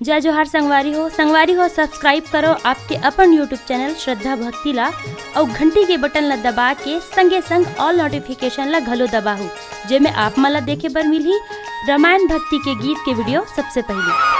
जय जोहार संगवारी हो सब्सक्राइब करो आपके अपन यूट्यूब चैनल श्रद्धा भक्ति ला और घंटी के बटन ला दबा के संगे संग ऑल नोटिफिकेशन ला घलो दबाहू जेमे आप मला देखे बर मिलही रामायण भक्ति के गीत के वीडियो सबसे पहले।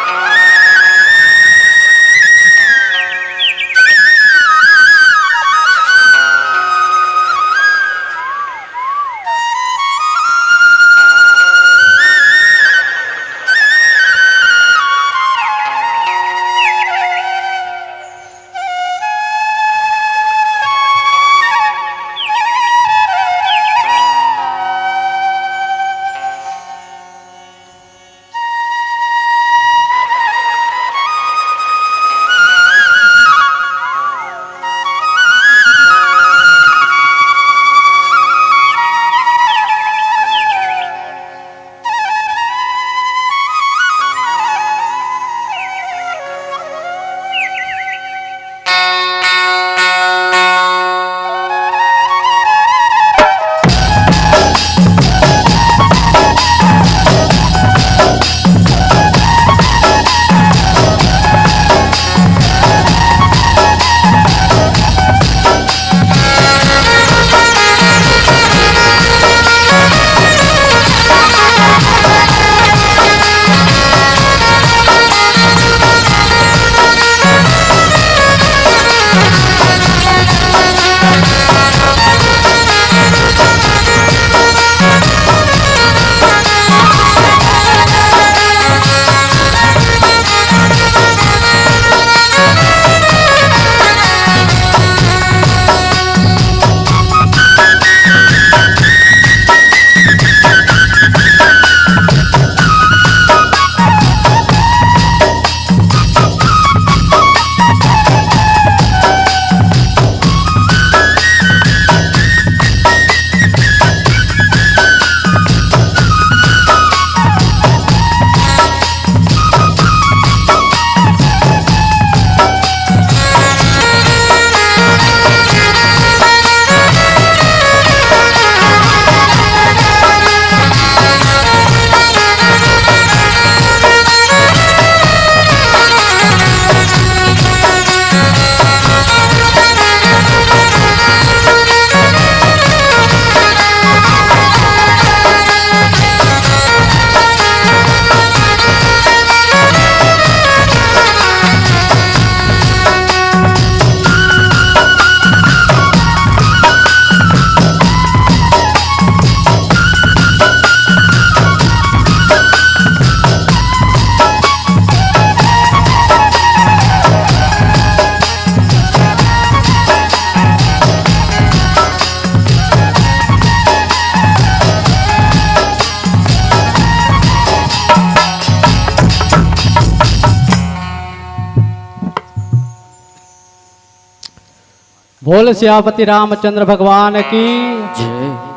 बोल सियापति रामचंद्र भगवान की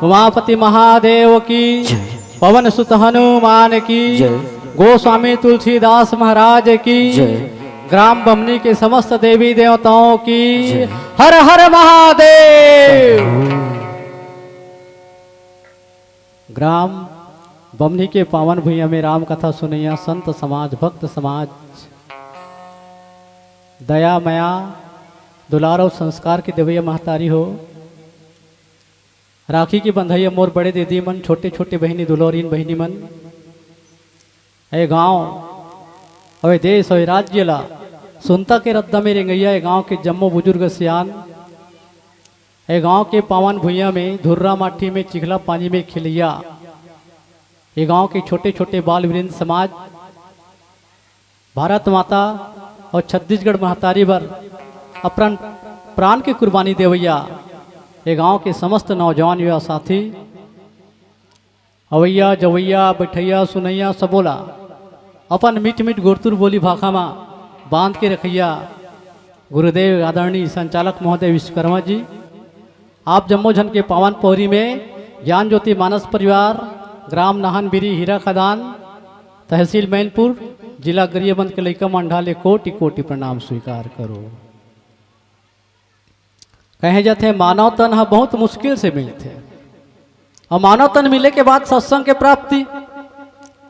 उमापति महादेव की पवन सुत हनुमान की गोस्वामी तुलसीदास महाराज की ग्राम बमनी के समस्त देवी देवताओं की हर हर महादेव। ग्राम बमनी के पावन भूइया में राम कथा सुनैया संत समाज भक्त समाज दया मया दुलार और संस्कार की देवैया महतारी हो, राखी की बंधैया मोर बड़े दीदी मन, छोटे छोटे बहनी दुलोरीन बहनी मन, ए गांव अवे देश अवे राज्य ला सुनता के रद्दा में रेंगैया ए गांव के जम्मो बुजुर्ग सियान, ए गांव के पावन भुइया में धुर्रा माठी में चिखला पानी में खिलैया ए गांव के छोटे छोटे बाल वृंद समाज, भारत माता और छत्तीसगढ़ महतारी बर अपन प्राण की कुर्बानी देवैया ये गांव के समस्त नौजवान युवा साथी अवैया जवैया बैठैया सुनैया सबोला अपन मीठ मीठ गुरतुर बोली भाखा में बांध के रखैया गुरुदेव आदरणीय संचालक महोदय विश्वकर्मा जी, आप जम्मो जन के पावन पौरी में ज्ञान ज्योति मानस परिवार ग्राम नाहनबिरी हीरा खदान तहसील मैनपुर जिला गरियाबंद के लइका मंडाले कोटि कोटि प्रणाम स्वीकार करो। कहे जाते मानव तन हा बहुत मुश्किल से मिलते और मानव तन मिले के बाद सत्संग के प्राप्ति।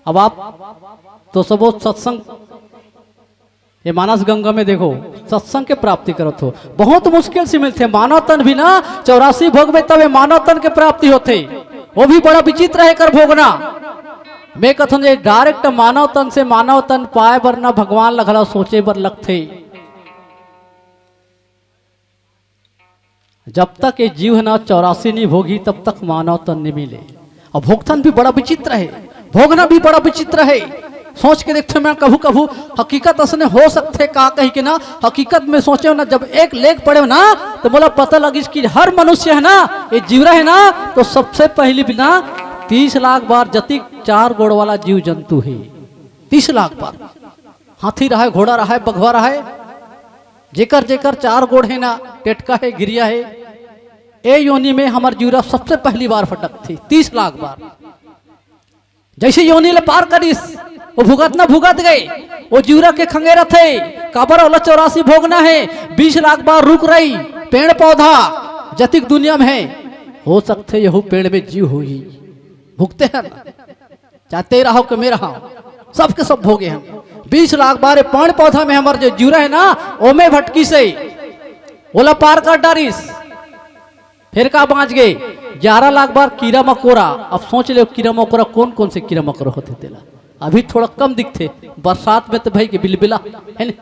अब आप तो सब सत्संग ये मानस गंगा में देखो सत्संग के प्राप्ति करत हो, बहुत मुश्किल से मिलते मानव तन भी ना 84 भोग में तब मानव तन के प्राप्ति होते, वो भी बड़ा विचित्र है कर भोगना। मैं कथन ये डायरेक्ट मानव तन से मानव तन पाए बर ना भगवान लगला सोचे बर लगते। जब तक ये जीव ना 84 नहीं भोगी तब तक मानव तन नहीं मिले। और भोगतन भी बड़ा विचित्र है, भोगना भी बड़ा विचित्र है। सोच के देखते मैं कभू कभू हकीकत असने हो सकते का कही के ना, हकीकत में सोचे ना जब एक लेख पढ़े ना तो बोला पता लगी कि हर मनुष्य है ना ये जीवरा है ना तो सबसे पहली बिना 30 लाख बार जतिक 4 गोड़ वाला जीव जंतु है। 30 लाख बार हाथी रहा है, घोड़ा रहा है, बघवा रहा है, जेकर जेकर 4 गोड़ है ना, टेटका है, गिरिया है, ए योनि में हमार जीवरा सबसे पहली बार फटक थी 30 लाख बार। जैसे योनि ले पार करिस वो भुगत ना भुगत गए, वो जीवरा के खंगेरा थे काबर वाला 84 भोगना है। 20 लाख बार रुक रही पेड़ पौधा जतिक दुनिया में है, हो सकते यहू पेड़ में जीव होगी, भुगते हैं चाहते रहो कि मैं रहा सबके सब भोगे हम। 20 लाख बार पेड़ पौधा में हमारे जो जीवरा है ना ओमे भटकी से ओला पार कर डारिस, फिर का बाँच गए 11 लाख बार कीड़ा मकोड़ा। अब सोच ले कीड़ा मकोड़ा कौन कौन से कीड़ा मकोड़ा होते तेला, अभी थोड़ा कम दिखते, बरसात में तो भाई के बिलबिला है ना।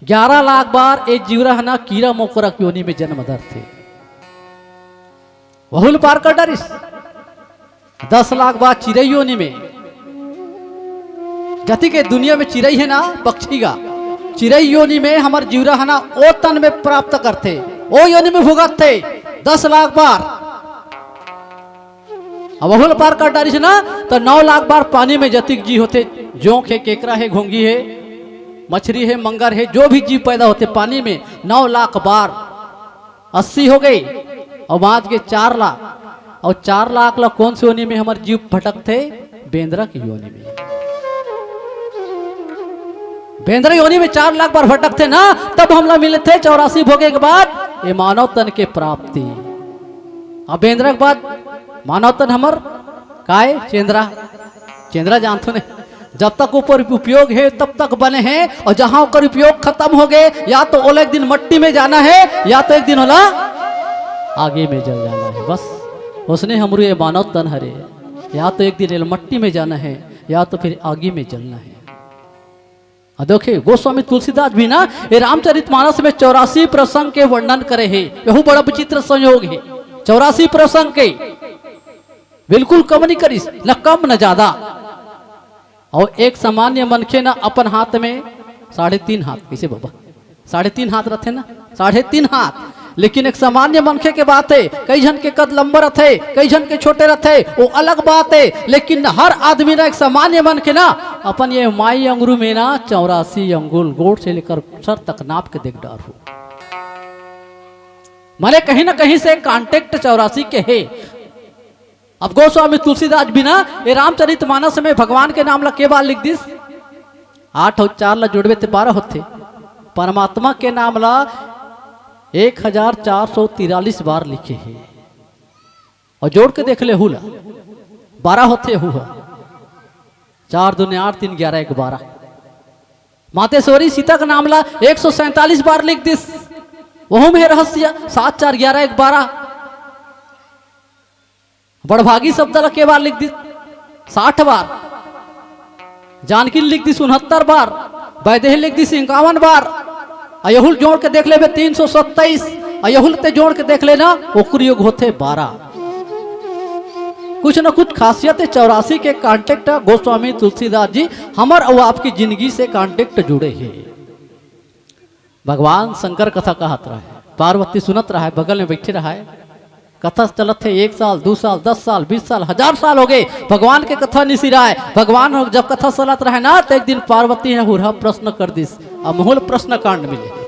11 लाख बार एक जीवरा है ना कीड़ा मकोड़ा की योनि में जन्म दर थे, वहुल पार कर डारिस। 10 लाख बार चिड़ई योनि में, जति के दुनिया में चिड़ई है ना पक्षी का, चिड़ई योनि में हमारे जीवरा है ना ओ तन में प्राप्त करते, ओ योनि में भुगत थे 10 लाख बार। अब बहुल पार कर डारी ना तो 9 लाख बार पानी में जतिक जी होते, जोंक है, केकरा है, घोंगी है, मछली है, मंगर है, जो भी जीव पैदा होते पानी में 9 लाख बार 80 हो गई। और बाँच के 4 लाख, और 4 लाख ला कौन सी योनि में हमारे जीव भटकते, बेंद्रा की योनि में। बेंद्रा योनि में 4 लाख बार भटकते ना तब हम लोग मिले थे 84 भोगे के बाद ये मानव तन के प्राप्ति। अब बेंद्रा के बाद मानव तन हमर काय चेंद्रा, चेंद्रा जानते नहीं, जब तक ऊपर उपयोग है तब तक बने हैं, और जहां ऊपर उपयोग खत्म हो गए या तो ओला एक दिन मट्टी में जाना है या तो एक दिन ओला आगे में जल जाना है। बस उसने हमरे ये मानव तन हरे, या तो एक दिन मट्टी में जाना है या तो फिर आगे में जलना है। देखिए गोस्वामी तुलसीदास भी ना ये रामचरितमानस में 84 प्रसंग के वर्णन करे है, यह बड़ा विचित्र संयोग है। 84 प्रसंग के बिल्कुल कम नहीं करिस, न कम न ज्यादा। और एक सामान्य मनखे ना अपन हाथ में 3.5 हाथ, कैसे बाबा 3.5 हाथ रहते ना, 3.5 हाथ, लेकिन एक सामान्य मनखे के बात है, कई जन के कद लंबा रहते, कई जन के छोटे रहते, वो अलग बात है। लेकिन हर आदमी ना एक सामान्य मनखे ना अपन ये माई अंगुरू में ना 84 अंगुल गोड़ से लेकर सर तक नाप के देख डार हो, माने कहीं ना कहीं से कांटेक्ट 84 के है। अब गोस्वामी तुलसीदास भी ना ये रामचरितमानस में भगवान के नाम ला के बार लिख दिस, 8 और 4 ला जोड़वे ते 12 होते, परमात्मा के नाम ला 1443 बार लिखे हैं, और जोड़ के देख ले हुला 12 होते हुआ, 4 दूने 8 3 11 1 12। मातेश्वरी सीता का नाम ला 147 बार लिख दिस, वह में रहस्य 7 4 11 1 12। बड़भागी शब्द ला के बार लिख दी 60 बार, जानकी लिख दी 69 बार, वैदेही लिख दी 51 बार, अयहुल जोड़ के देख ले 327, अयहुल ते जोड़ के देख लेना ओकुर योग होते 12। कुछ न कुछ खासियत 84 के कांटेक्ट गोस्वामी तुलसीदास जी हमार और आपकी जिंदगी से कांटेक्ट जुड़े हैं। भगवान शंकर कथा कहत रहा है, पार्वती सुनत रहा है, बगल में बैठे रहा है, कथा चलत है 1 साल 2 साल 10 साल 20 साल 1000 साल हो गए, भगवान के कथा नहीं सिराए। भगवान जब कथा चलत रहे ना तो एक दिन पार्वती ने हुरहा प्रश्न कर दिस, अमूल प्रश्न कांड मिले।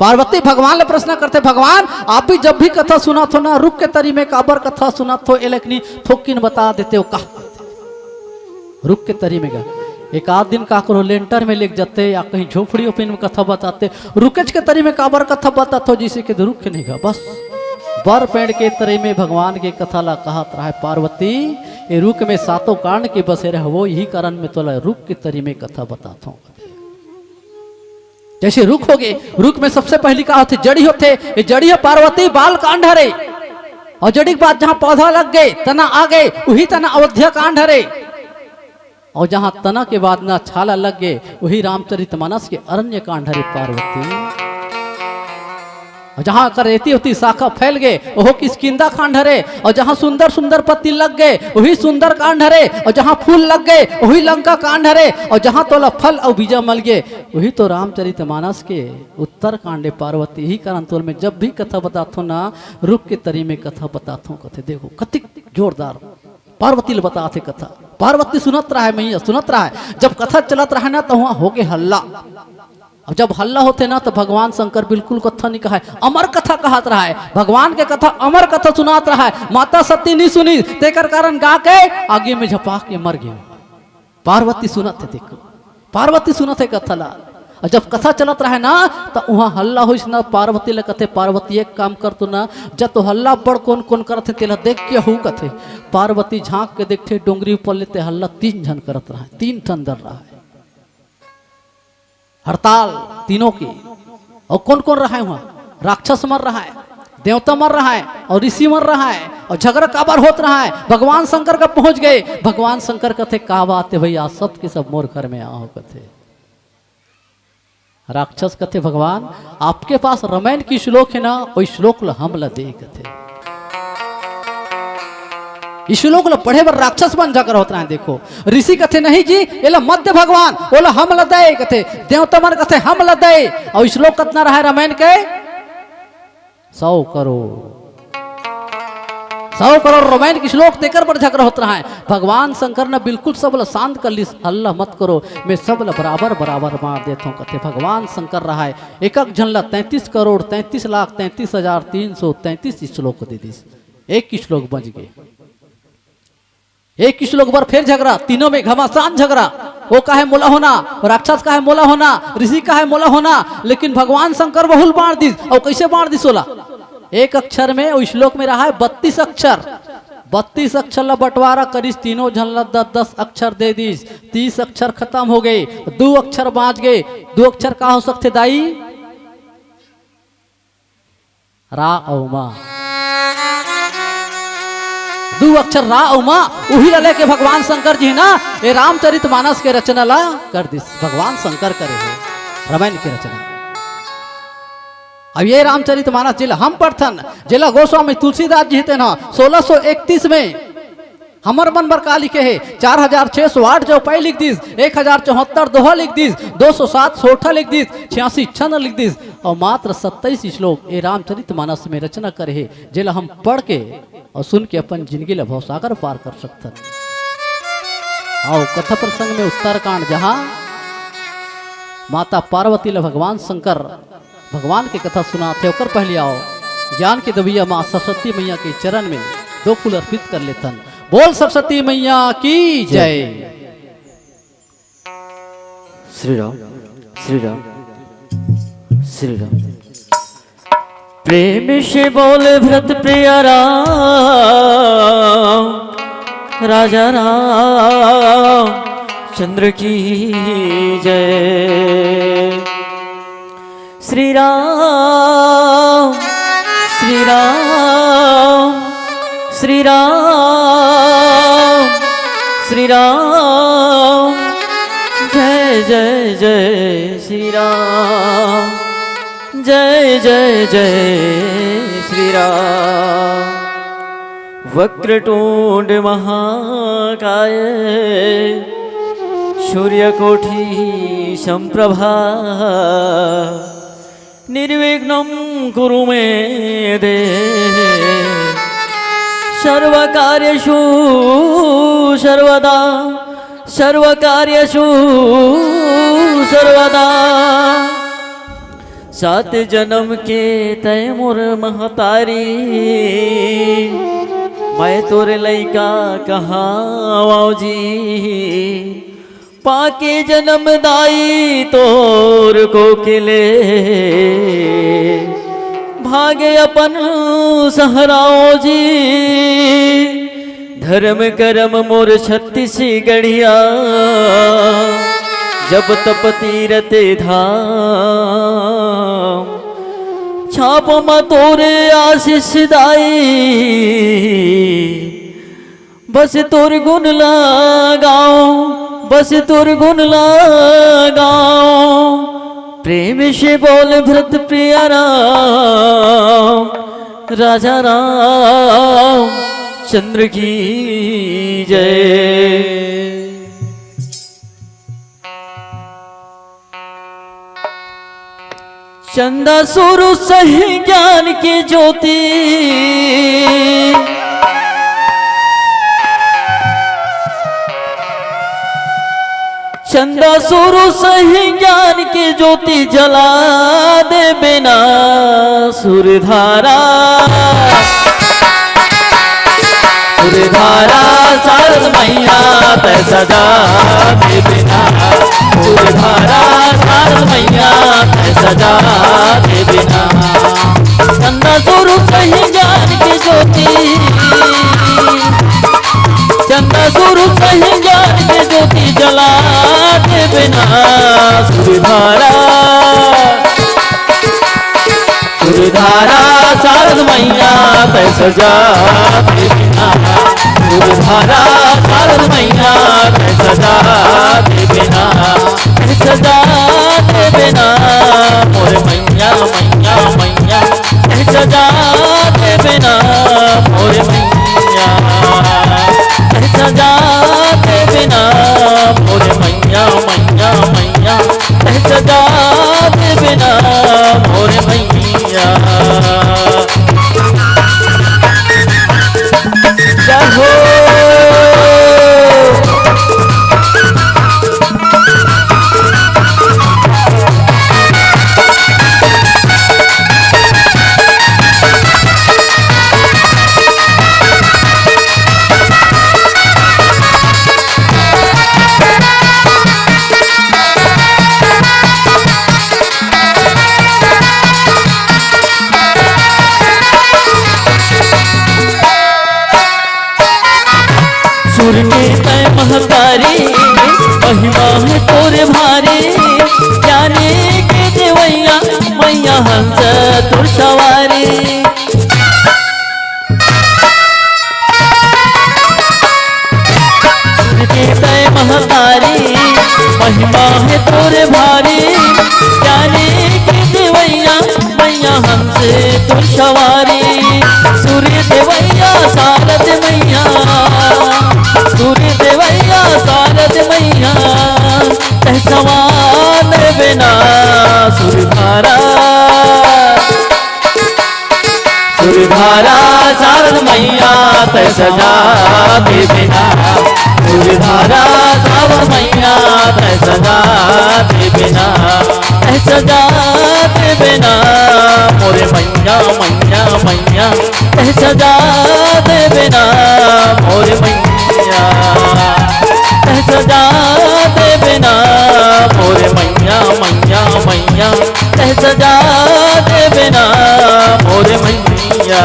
पार्वती भगवान ले प्रश्न करते, भगवान आप भी जब भी कथा सुना थो ना रुक के तरी में काबर कथा सुना थो एलकनी थोकिन बता देते हो, कहा रुक के तरी में गा एक आध दिन का करो लेंटर में लेके जाते या कहीं झोपड़ी ओपन में कथा बताते, रुकेज के तरी में काबर कथा बताते हो जिसे के रुक के नहीं गा, बस बर पेड़ के तरे में भगवान के कथा ला कहत रहा है पार्वती ये रुख में सातों कांड के बसे रहे वो यही कारण में तोला रुख के तरी में कथा बताता हूँ। जैसे रुख हो गए, रुख में सबसे पहली कहा होते जड़ी होते, ये जड़ी है पार्वती बाल कांड हरे, और जड़ी के बाद जहां पौधा लग गए तना आ गए वही तना अयोध्या कांड हरे, और जहां तना के बाद ना छाला लग गए वही रामचरितमानस के अरण्य कांड हरे पार्वती। और जहां करेती होती शाखा फैल गए वह किसकिंदा कांड हरे, और जहां सुंदर सुंदर पत्ती लग गए वही सुंदर कांड हरे, और जहां फूल लग गए वही लंका कांड हरे, और जहां तोला फल और बीजा मल गए वही तो रामचरितमानस के उत्तर कांडे पार्वती। यही कारण तोल में जब भी कथा बताता हूँ ना रुख के तरी में कथा बताता हूँ। कथे देखो कति जोरदार पार्वती बताते कथा, पार्वती सुनत रहा है मैया सुनत रहा है। जब कथा चलत रहा ना तो वहां हो गए हल्ला, और जब हल्ला होते ना तो भगवान शंकर बिल्कुल कथा नहीं कहा है, अमर कथा कहत रहा है, भगवान के कथा अमर कथा सुनात रहा है। माता सती नहीं सुनी तेकर कारण गा के आगे में झपाक के मर गए। पार्वती सुनत है, देखो पार्वती सुनत है कथा ला। और जब कथा चलत रहा है ना तो वहां हल्ला हो ना पार्वती ले कथे पार्वती एक काम कर तू ना जब तो हल्ला बड़ कौन कौन करते तेला देख के हु कथे। पार्वती झांक के देखते डोंगरी ऊपर लेते हल्ला 3 जन करत रहा है, 3 ठन दर रहा है, हड़ताल तीनों की। और कौन कौन रहा है वहां, राक्षस मर रहा है, देवता मर रहा है, और ऋषि मर रहा है, और झगड़ा काबर होत रहा है। भगवान शंकर का पहुंच गए, भगवान शंकर कथे का बात है भैया सब के सब मोर घर में आओ कथे। राक्षस कथे भगवान आपके पास रामायण की श्लोक है ना वही श्लोक ला हम ला दे कथे। इस श्लोक ला पढ़े बर राक्षस बन जाकर होता है। देखो ऋषि कथे नहीं जी एला मध्य भगवान बोला हम लदाए कथे, देवता मन कथे हम लदाए। और श्लोक कितना रहा है रामायण के 100 करोड़ रामायण की श्लोक देकर पर झगड़ा होता है। भगवान शंकर ने बिल्कुल सब ला शांत कर ली, हल्ला मत करो मैं सब ला बराबर बराबर मार देता हूँ कथे। भगवान शंकर रहा है एक एक जन ला 33 करोड़ 33 लाख 33,333 श्लोक दे दी। एक की श्लोक बच गए, एक की श्लोक पर फिर झगड़ा, तीनों में घमासान झगड़ा। वो का है मोला होना, राक्षस का है मोला होना, ऋषि का है मोला होना, लेकिन भगवान शंकर बहुल बांट दी। और कैसे बांट दी 16 एक अक्षर में, उस श्लोक में रहा है 32 अक्षर। 32 अक्षर ला बंटवारा करीस, तीनों जन ला 10-10 अक्षर दे दी। 30 अक्षर खत्म हो गए, 2 अक्षर बाँच गए। 2 अक्षर का हो सकते दाई, रा और माँ। 2 अक्षर रा और माँ वही ला लेके भगवान शंकर जी ना ये रामचरितमानस के रचना ला कर दी। भगवान शंकर करे है रामायण की रचना। अब ये रामचरितमानस जिला हम पढ़थन, जिला गोस्वामी तुलसीदास जी थे ना 1631 में हमर मन बर का लिखे है 4608 जो पै लिख दीस, 1074 दोहा लिख दीस, 207 सोठा लिख दीस, 86 छंद लिख दीस, और मात्र 27 श्लोक ये रामचरितमानस में रचना करे है। जिला हम पढ़ के और सुन के अपन जिंदगी ला भवसागर पार कर सकते। आओ कथा प्रसंग में उत्तरकांड जहाँ माता पार्वती ला भगवान शंकर भगवान की कथा सुनाते होकर पहले आओ ज्ञान के दबिया माँ सरस्वती मैया के चरण में 2 फूल अर्पित कर लेतन। बोल सरस्वती मैया की जय। श्री राम श्री राम श्री राम। प्रेम से बोले भरत प्रिय राम, राजा राम चंद्र की जय। श्री राम श्री राम श्री राम श्री राम जय जय जय श्री राम जय जय जय श्री राम। वक्रतुंड महाकाय सूर्यकोटि संप्रभा निर्विघ्नं कुरु मे देव। सर्वकार्येषु सर्वदा सर्वकार्येषु सर्वदा। 7 जन्म के तय मोर महतारी, मैं तोरे लइका कहाँ जी। पाके जन्म दाई तोर को किले, भागे अपन सहराओ जी, धर्म करम मोर छत्तीस गढ़िया, जब तप तीरथ धाम, छाप तोरे आशीष दाई, बस तोर गुण लगाओ, बस तोर गुण लगाओ, प्रेम से बोल भरत प्रिया राम, राजा राम चंद्र की जय। चंदा सुरु सही ज्ञान की ज्योति, चंदा सुरु सही ज्ञान की ज्योति, जला दे बिना सुरधारा, सुरधारा शारद मैया तै सजा दे बिना, सुरधारा शारद मैया तै सजा दे बिना। चंदा सुरु सही ज्ञान की ज्योति, चंदा सुरु सही ज्ञान की ज्योति, जला दे बिना सुरधारा, सुरधारा शारद मैया तै सजा दे बिना, सुरधारा शारद मैया तै सजा दे बिना, सजा दे बिना मोर मैया मैया मैया, सजा दे बिना मोर मैया, सजा दे बिना मोर मैया मैया मैया, सजा दे बिना मोर मैया। जय हो सुर के तय महतारी, महिमा है तोरे भारी, ज्ञानी के देवैया मैया हंस तुर सवारी। सुर के तय महतारी, महिमा है तोरे भारी, ज्ञानी के देवैया मैया हंस तुर सवारी। सूर्य देवैया शारद मैया, सूर्य देवैया शारद मैया, तै समान बिना सुरधारा, सुरधारा शारद मैया तै सजा दे बिना, सुरधारा शारद मैया तै सजा दे बिना, तै सजा दे बिना मोरे मैया मैया मैया, तै सजा दे बिना मोरे मैया, तै सजा दे बिना मोरे मैया मैया मैया, तै सजा दे बिना मोरे मैया।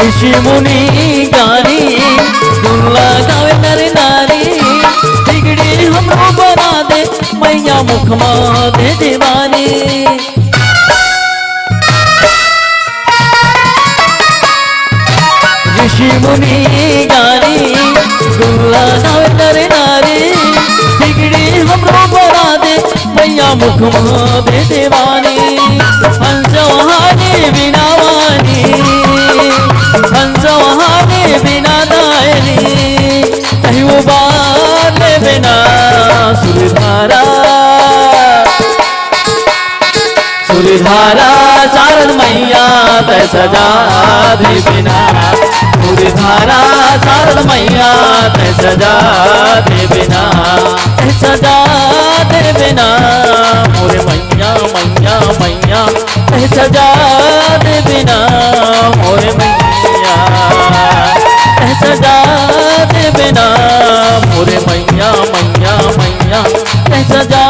ऋषि मुनि ज्ञानी, दुल्ला गावे नर नारी, बिगड़ी हमरो बना दे मैया मुखमा दे दीवानी। ऋषि मुनि ज्ञानी, दुल्ला गावे नर नारी, बिगड़ी हमरो बना दे मैया मुखमा दे दीवानी। हंसवानी बिना वानी, हंसवानी बिना दायनी, कहीं उबार बिना सुरधारा, सजा दे बिना पूरी धारा शारद मैया तै सजा दे बिना तै सजा दे बिना मोरे मैया मैया मैया तै सजा दे बिना मोरे मैया तै सजा दे बिना मोरे मैया मैया मैया तै सजा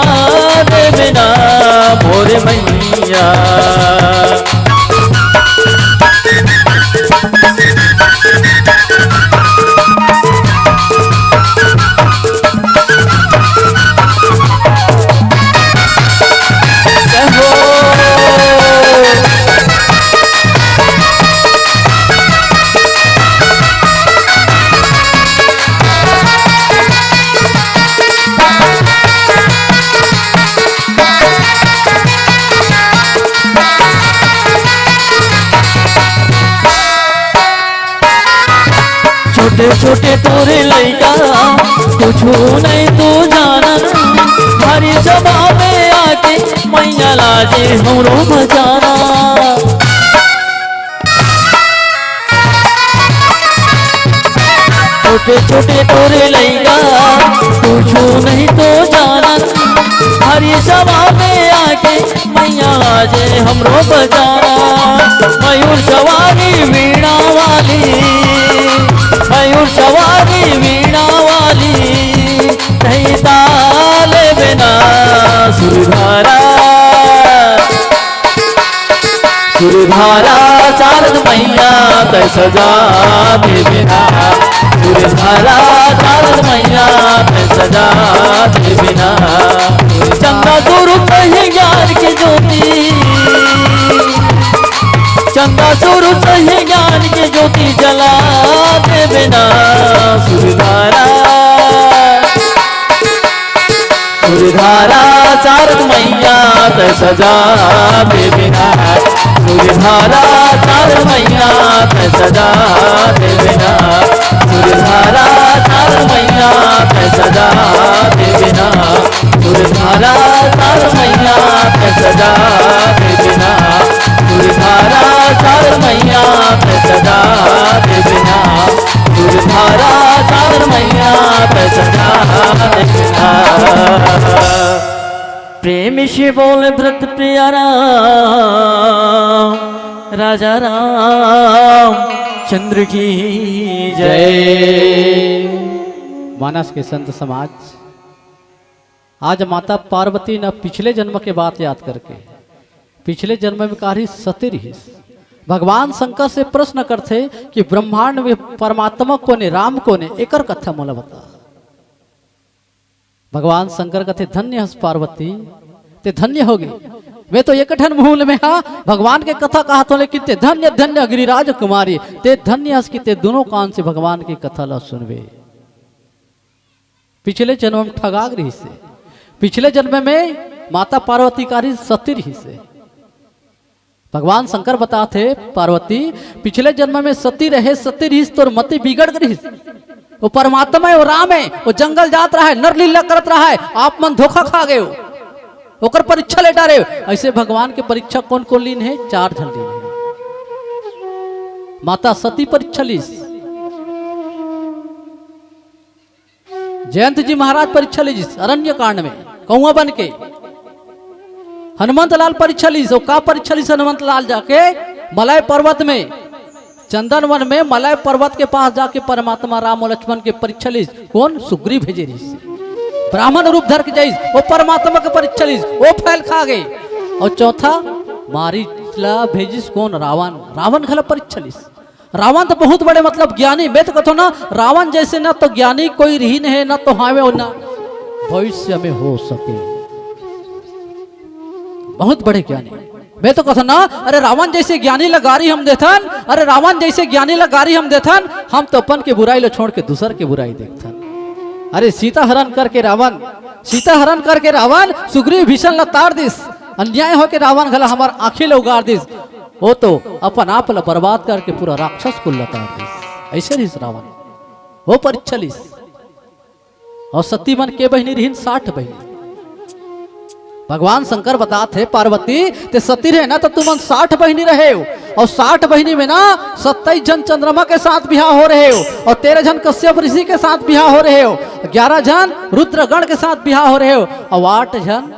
दे बिना मोरे मैया छोटे छोटे तोरे लैका कुछ नहीं तू जानत हरी सभा में आके मैया लाजे हमरो बजाना छोटे छोटे तोरे लैका कुछ नहीं तो जानत हरी सभा में आके मैया लाजे हमरो बजाना मयूर सवारी वीणा वाली मयूर सवारी वीणा वाली नहीं ताल बिना सुरधारा सुरधारा शारद मैया तै सजा दे बिना सुरधारा शारद मैया तै सजा दे बिना चंदा स्वरूप है ज्ञान की ज्योति चंदा स्वरूप है ज्ञान की ज्योति जला दे बिना सुरधारा सुरधारा शारद मैया तै सजा दे बिना सुरधारा शारद मैया तै सजा दे बिना सुरधारा शारद मैया तै सजा दे बिना सुरधारा शारद मैया तै सजा दे बिना सुरधारा शारद मैया तै सजा दे बिना सुरधारा शारद मैया तै सजा दे बिना प्रेम से बोल व्रत प्यारा राजा राम चंद्र की जय। मानस के संत समाज आज माता पार्वती ने पिछले जन्म के बात याद करके पिछले जन्म में कहा सती रही भगवान शंकर से प्रश्न करते कि ब्रह्मांड में परमात्मा को ने राम को ने एकर कथा मोला बता। भगवान शंकर कहते धन्य हस पार्वती ते धन्य होगी वे तो एक मूल में हा भगवान के कथा कहा तो लेकिन ते धन्य धन्य गिरिराज कुमारी ते धन्य हस की ते दोनों कान से भगवान की कथा ला सुनवे। पिछले जन्म में ठगाग रही से पिछले जन्म में माता पार्वती का सती रही से भगवान शंकर बताते पार्वती पिछले जन्म में सती रहे सती रही तो मति बिगड़ गई वो परमात्मा है वो राम है वो जंगल जात रहा है नर लीला करत रहा है आप मन धोखा खा गए ओकर परीक्षा ले डारे ऐसे भगवान के परीक्षा कौन कौन लीन है 4 जन लीन है। माता सती परीक्षा लीस जयंत जी महाराज परीक्षा लीजिस अरण्य कांड में कौआ बन के हनुमंत लाल परीक्षा लीस का परीक्षा लीस हनुमंत लाल जाके मलय पर्वत में चंदन वन में मलय पर्वत के पास जाके परमात्मा राम और लक्ष्मण के परीक्षा लीस कौन सुग्रीव भेजे रही ब्राह्मण रूप धर के जाइस वो परमात्मा के परीक्षा लीस वो फैल खा गए। और चौथा मारीला भेजिस कौन रावण रावण खला परीक्षा लीस रावण तो बहुत बड़े मतलब ज्ञानी मैं तो कथो ना रावण जैसे ना तो ज्ञानी कोई रही नहीं ना तो हावे और ना भविष्य में हो सके बहुत बड़े ज्ञानी मैं तो कथो ना अरे रावण जैसे ज्ञानी लगारी हम देथन अरे रावण जैसे ज्ञानी लगारी हम देथन हम तो अपन के बुराई लो छोड़ के दूसर के बुराई देखथन। अरे सीता हरण करके रावण सुग्रीव भीषण लतार दिस अन्याय हो के रावण गला हमार आंखें लो उगार दिस वो तो अपन आप ला बर्बाद करके पूरा राक्षस को लतार दिस ऐसे रिस रावण वो परीक्षा लिस। और सती मन के बहनी रही 60 बहनी भगवान शंकर बताते पार्वती ते सती रहे ना तो तुम 60 बहनी रहे हो और 60 बहिनी में ना 27 जन चंद्रमा के साथ बिहार हो रहे हो, और 13 जन कश्यप ऋषि के साथ बिहार हो रहे हो, 11 जन रुद्रगण के साथ बिहार हो रहे हो, और 8 जन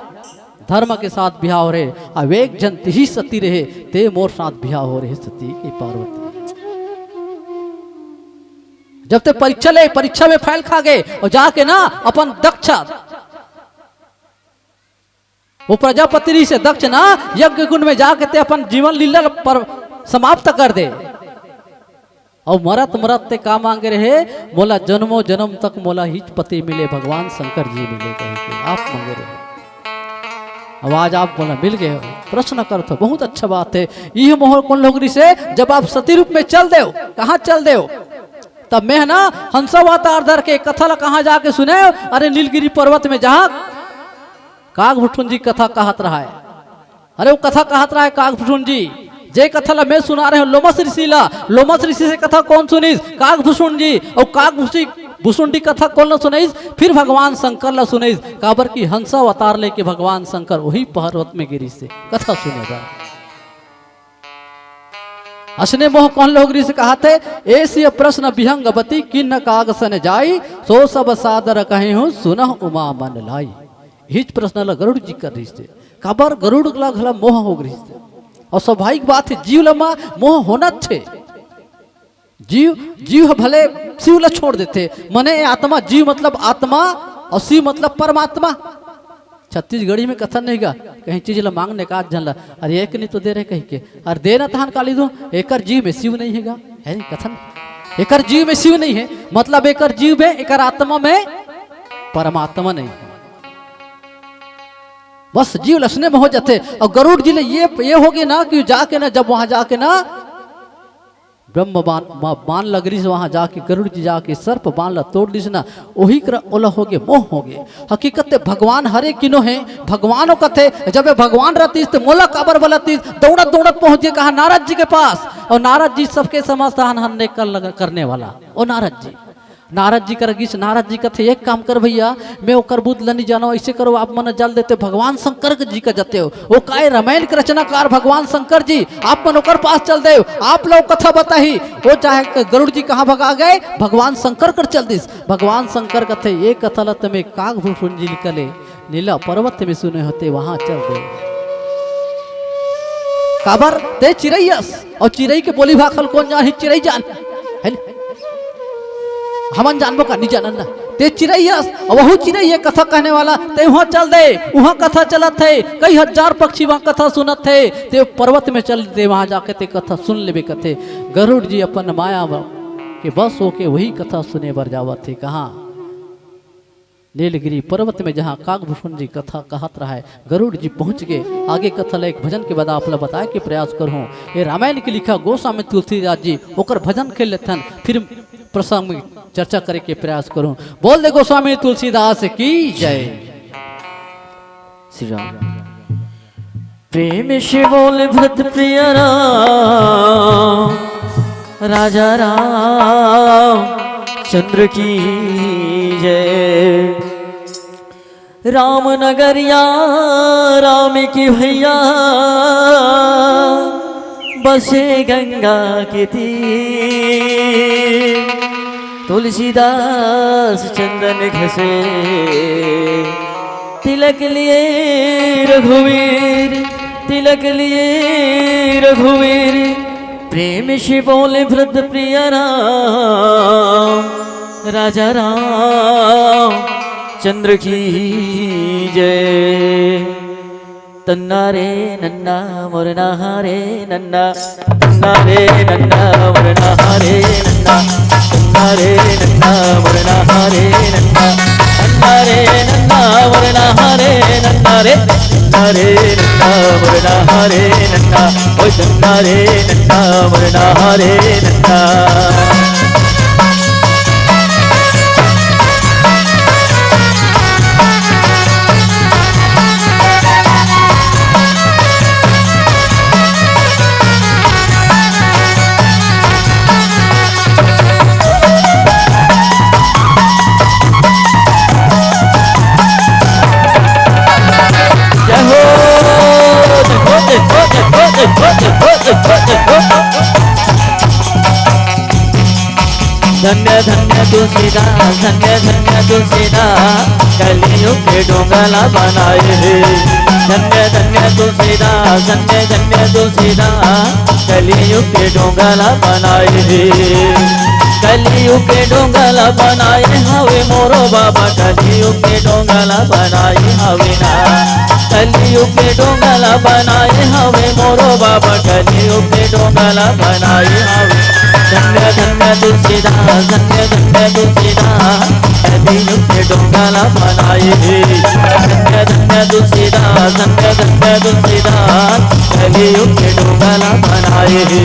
धर्म के साथ बिहार हो रहे, अब 1 जन ही सती रहे ते मोर साथ बिहार हो रहे सती की पार्वती। जब ते परीक्षा ले, परीक्षा में फैल खा गए और जाके ना अपन दक्ष, वो प्रजापति से दक्ष ना यज्ञ कुंड में जाके ते अपन जीवन लीला पर समाप्त कर दे, और मरत मरत ते का मांगे रहे, मोला जन्मों जन्म तक मोला हिच पति मिले, भगवान शंकर जी मिले कहे के आप मांगे रहे। अब आज आप बोला मिल गए हो, प्रश्न कर तो बहुत अच्छा बात है। यह मोहर कौन लोगरी से जब आप सती रूप में चल दे, कहाँ चल दे, तब मैं ना हंसावतार धर के कथा ला कहाँ जाके सुने, अरे नीलगिरी पर्वत में जहाँ कागभूषण जी कथा कहत रहा है, अरे वो कथा कहत रहा है कागभूषण जी, जे कथा ला मैं सुना रहे हूँ लोमस ऋषि ला, लोमस ऋषि से कथा कौन सुनीस, कागभूषण जी, और कागभूषण जी कथा कौन न सुनाइस, फिर भगवान शंकर ला सुनाइस, काबर की हंसा अवतार लेके भगवान शंकर वही पर्वत में गिरी से कथा सुनेगा। असने मोह कौन लोगरी से कहा थे, ऐसी प्रश्न विहंगवती किन्न कागसन जाई, सो सब सादर कहे हूँ सुनह उमा मन लाई। हिच प्रश्न ला गरुड़ जी कर रही थे, काबर गरुड़ ला घला मोह हो गई थे, और स्वाभाविक बात है जीव लमा मोह होना छे, जीव भले शिव ला छोड़ देते, मने आत्मा, जीव मतलब आत्मा और शिव मतलब परमात्मा। छत्तीसगढ़ी में कथन नहीं गा, कहीं चीज ला मांगने का जन ला, अरे एक नहीं तो दे रहे कहीं के, अरे देना तहन काली दो, एकर जीव में शिव नहीं हैगा, है नहीं कथन, एकर जीव में शिव नहीं है, मतलब एकर जीव में, एकर आत्मा में परमात्मा नहीं है, बस जीव लसने में हो जाते। और गरुड़ जी ने ये हो गया ना कि जाके ना, जब वहां जाके ना ब्रह्म बाण लगरी से वहां जाके गरुड़ जी जाके सर्प बाण ला तोड़ दिस ना, वही कर ओला हो गए, मोह हो गए। हकीकत भगवान हरे किनो है, भगवानों कथे जब भगवान रहती तो मोला काबर बलती, दौड़त दौड़त पहुंच गए कहा नारद जी के पास, और नारद जी सबके समझता हन करने वाला, और नारद जी कर गिस, नारद जी कथे एक काम कर भैया, मैं ओकर बुद्ध लनी जानो, ऐसे करो आप मन जल देते भगवान शंकर जी का जते हो, वो काय रामायण के रचनाकार भगवान शंकर जी, आप मन ओकर पास चल दे, आप लोग कथा बताही, वो चाहे गरुड़ जी कहाँ भगा गए, भगवान शंकर कर चल दिस, भगवान शंकर कथे ये कथा लत में कागभूषण जी निकले नीला पर्वत में सुने होते, वहां चल गए काबर ते चिड़ैयस, और चिड़ै के बोली भाखल कौन जान, चिड़ै जान है हमन जानबो का नहीं जानन ना, ते चिड़ैयस, वहू चिड़ै ये कथा कहने वाला, ते वहां चल दे, वहां कथा चलत है, कई हजार पक्षी वहां कथा सुनत है, ते पर्वत में चल दे, वहां जाके ते कथा सुन लेबे कथे। गरुड़ जी अपन माया के बस होके वही कथा सुने बर जावत थे, कहाँ नीलगिरी पर्वत में जहाँ कागभूषण जी कथा कहत रहा है, गरुड़ जी पहुंच गए। आगे कथा ला एक भजन के बाद आप बताए के प्रयास करूँ, ये रामायण के लिखा गोस्वामी तुलसीदास जी, ओकर भजन खेल लेथन, फिर प्रसंग में चर्चा करे के प्रयास करूं। बोल दे गोस्वामी तुलसीदास की जय। श्री राम। प्रेम से बोल भरत प्रिय राम, राजा राम चंद्र की जय। राम नगरिया राम की भैया, बसे गंगा के तीर। तुलसीदास चंदन घसे, तिलक लिए रघुवीर, तिलक लिए रघुवीर। प्रेम से बोले भरत प्रिय राम, राजा राम चंद्र की जय। तन्ना रे नन्ना मोरना रे नन्ना, तन्ना रे नन्ना मोरना रे नन्ना, तन्ना रे नन्ना मोरना रे नन्ना, तन्ना रे नन्ना मोरना रे नन्ना रे, तन्ना रे नन्ना मोरना रे नन्ना, ओए तन्ना रे नन्ना मोरना रे नन्ना। धन्य धन्य तुलसीदास, धन्य धन्य तुलसीदास, कलियुग के डोंगला बनाए हे। धन्य धन्य तुलसीदास, धन्य धन्य तुलसीदास, कलियुग के डोंगला बनाए हे। कलियुग के डोंगला बनाए हवे मोरो बाबा, कलियुग के डोंगला बनाए हवे ना। कलियुग के डोंगला बनाए हवे मोरो बाबा, कलियुग के डोंगला बनाए हवे। धन्य धन्य तुलसीदास, धन्य धन्य तुलसीदास, कलियुग के डोंगला बनाए हे। धन्य धन्य तुलसीदास, धन्य धन्य तुलसीदास, कलियुग के डोंगला बनाए हे।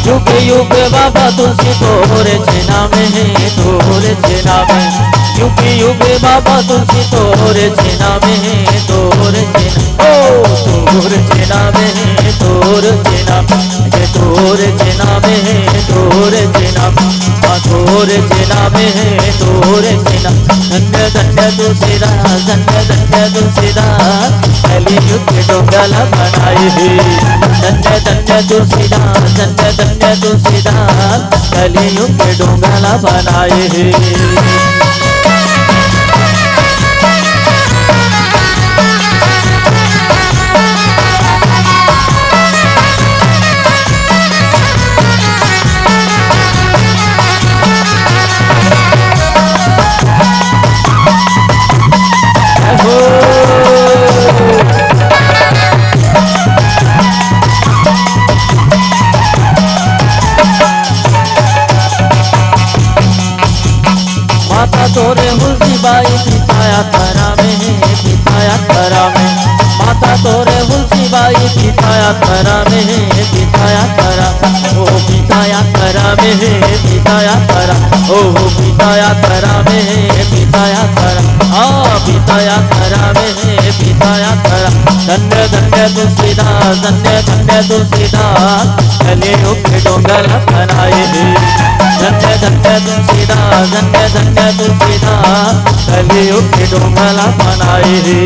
युग युग बाबा तुलसी तोरे छेना में है, तोरे छेना में। युग युग बाबा तुलसी तोरे छेना में है, तोरे छेना। ओ तोरे छेना में है, तोरे छेना में, तोरे छेना में है, तोरे छेना में, तोरे छेना में है, तोरे छेना। धन्य धन्य तुलसीदास, धन्य धन्य तुलसीदास, कलियुग के डोंगला बनाए हे। धन्य धन्य तुलसीदास, धन्य धन्य तुलसीदास, कलियुग के डोंगला बनाए हे। माता तोरे हुलसीबाई पिताया करा में है, पिताया करा में। माता तोरे हुलसीबाई पिताया करा में है, पिताया करा। ओ पिताया करा में है, पिताया करा। ओ पिताया करा में है, पिताया करा। हाँ पिताया करा में है, पिताया करा। धन्य धन्य तुलसीदास, धन्य धन्य तुलसीदास, कलियुग के डोंगला बनाए हे। धन्य धन्य तुलसीदास, धन्य धन्य तुलसीदास, कलियुग के डोंगला बनाए हे।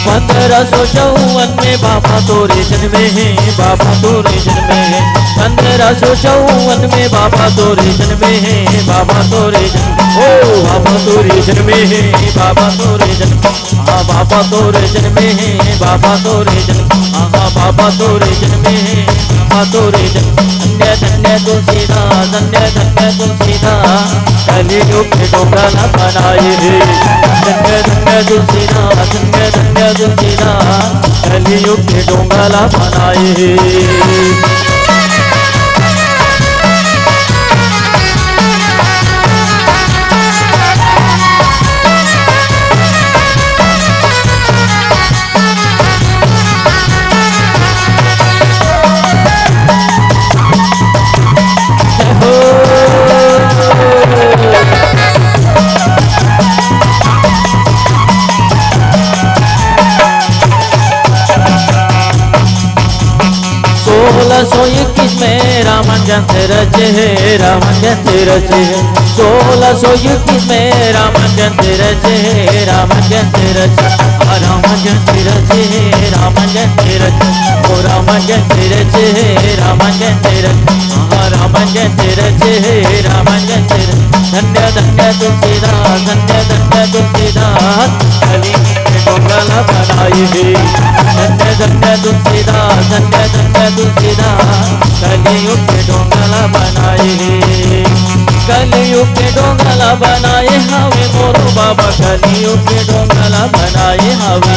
पंद्रह सौ चौवन में बाबा तोरे जन्मे हैं, बाबा तोरे जन्मे हैं। 1554 में बाबा तोरे जन्मे हैं, बाबा तोरे जन्मे। ओ बाबा तोरे जन्मे हैं, बाबा तोरे जन्मे। हाँ बाबा तोरे जन्मे हैं, बाबा तोरे जन्मे। हाँ बाबा तोरे जन्मे हैं, बाबा तोरे जन्मे। धन्य धन्य तुलसीदास, धन्य धन्य तुलसीदास, कलियुग के डोंगला बनाए हे। धन्य धन्य तुलसीदास, धन्य धन्य तुलसीदास, कलियुग के डोंगला बनाए हे। सो 21 में रामन जन्म रचे है, रामन जन्म रचे है। 1621 में रामन जन्म रचे है, रामन जन्म रचे। रामन जन्म रचे है, रामन जन्म रचे। ओ रामन जन्म रचे है, रामन जन्म रचे। रामन जन्म रचे है, रामन जन्म रचे। धन्य धन्य तुलसीदास, धन्य धन्य तुलसीदास, कलियुग के डोंगला बनाए हे। धन्य धन्य तुलसीदास, धन्य धन्य तुलसीदास, कलियुग के डोंगला बनाए हे। कलियुग के डोंगला बनाए हवे मोरो बाबा कलियुग के डोंगला बनाए हवे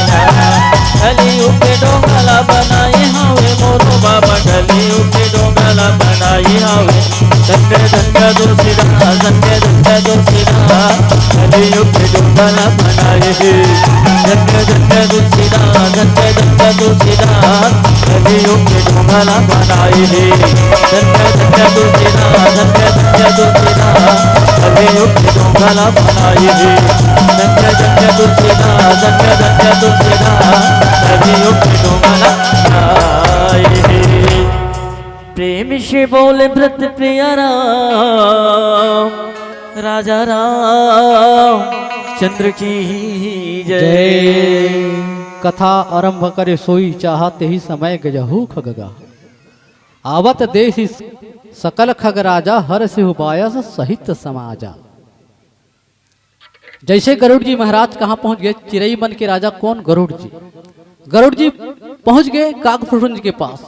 कलियुग के डोंगला बनाए हवे मोरो बाबा कलियुग के डोंगला बनाए हवे धन्य धन्य तुलसीदास धन्य धन्य तुलसीदास कलियुग के डोंगला बनाए धन्य धन्य तुलसीदास धन्य धन्य तुलसीदास कलियुग के डोंगला बनाए धन्य धन्य तुलसीदास धन्य धन्य तुलसीदास कलियुग के डोंगला बनाए धन्य धन्य तुलसीदास धन्य धन्य तुलसीदास कलियुग के डोंगला बनाए। प्रेम से बोले भृत प्रिय राम राजा राम चंद्र की जय। कथा आरंभ करे सोई चाहते ही समय गजहू खगगा आवत देश सकल खग राजा हर से उपायस सहित समाजा। जैसे गरुड़ जी महाराज कहाँ पहुंच गए? चिरई बन के राजा कौन? गरुड़ जी। गरुड़ जी पहुंच गए काकभूषण जी के पास।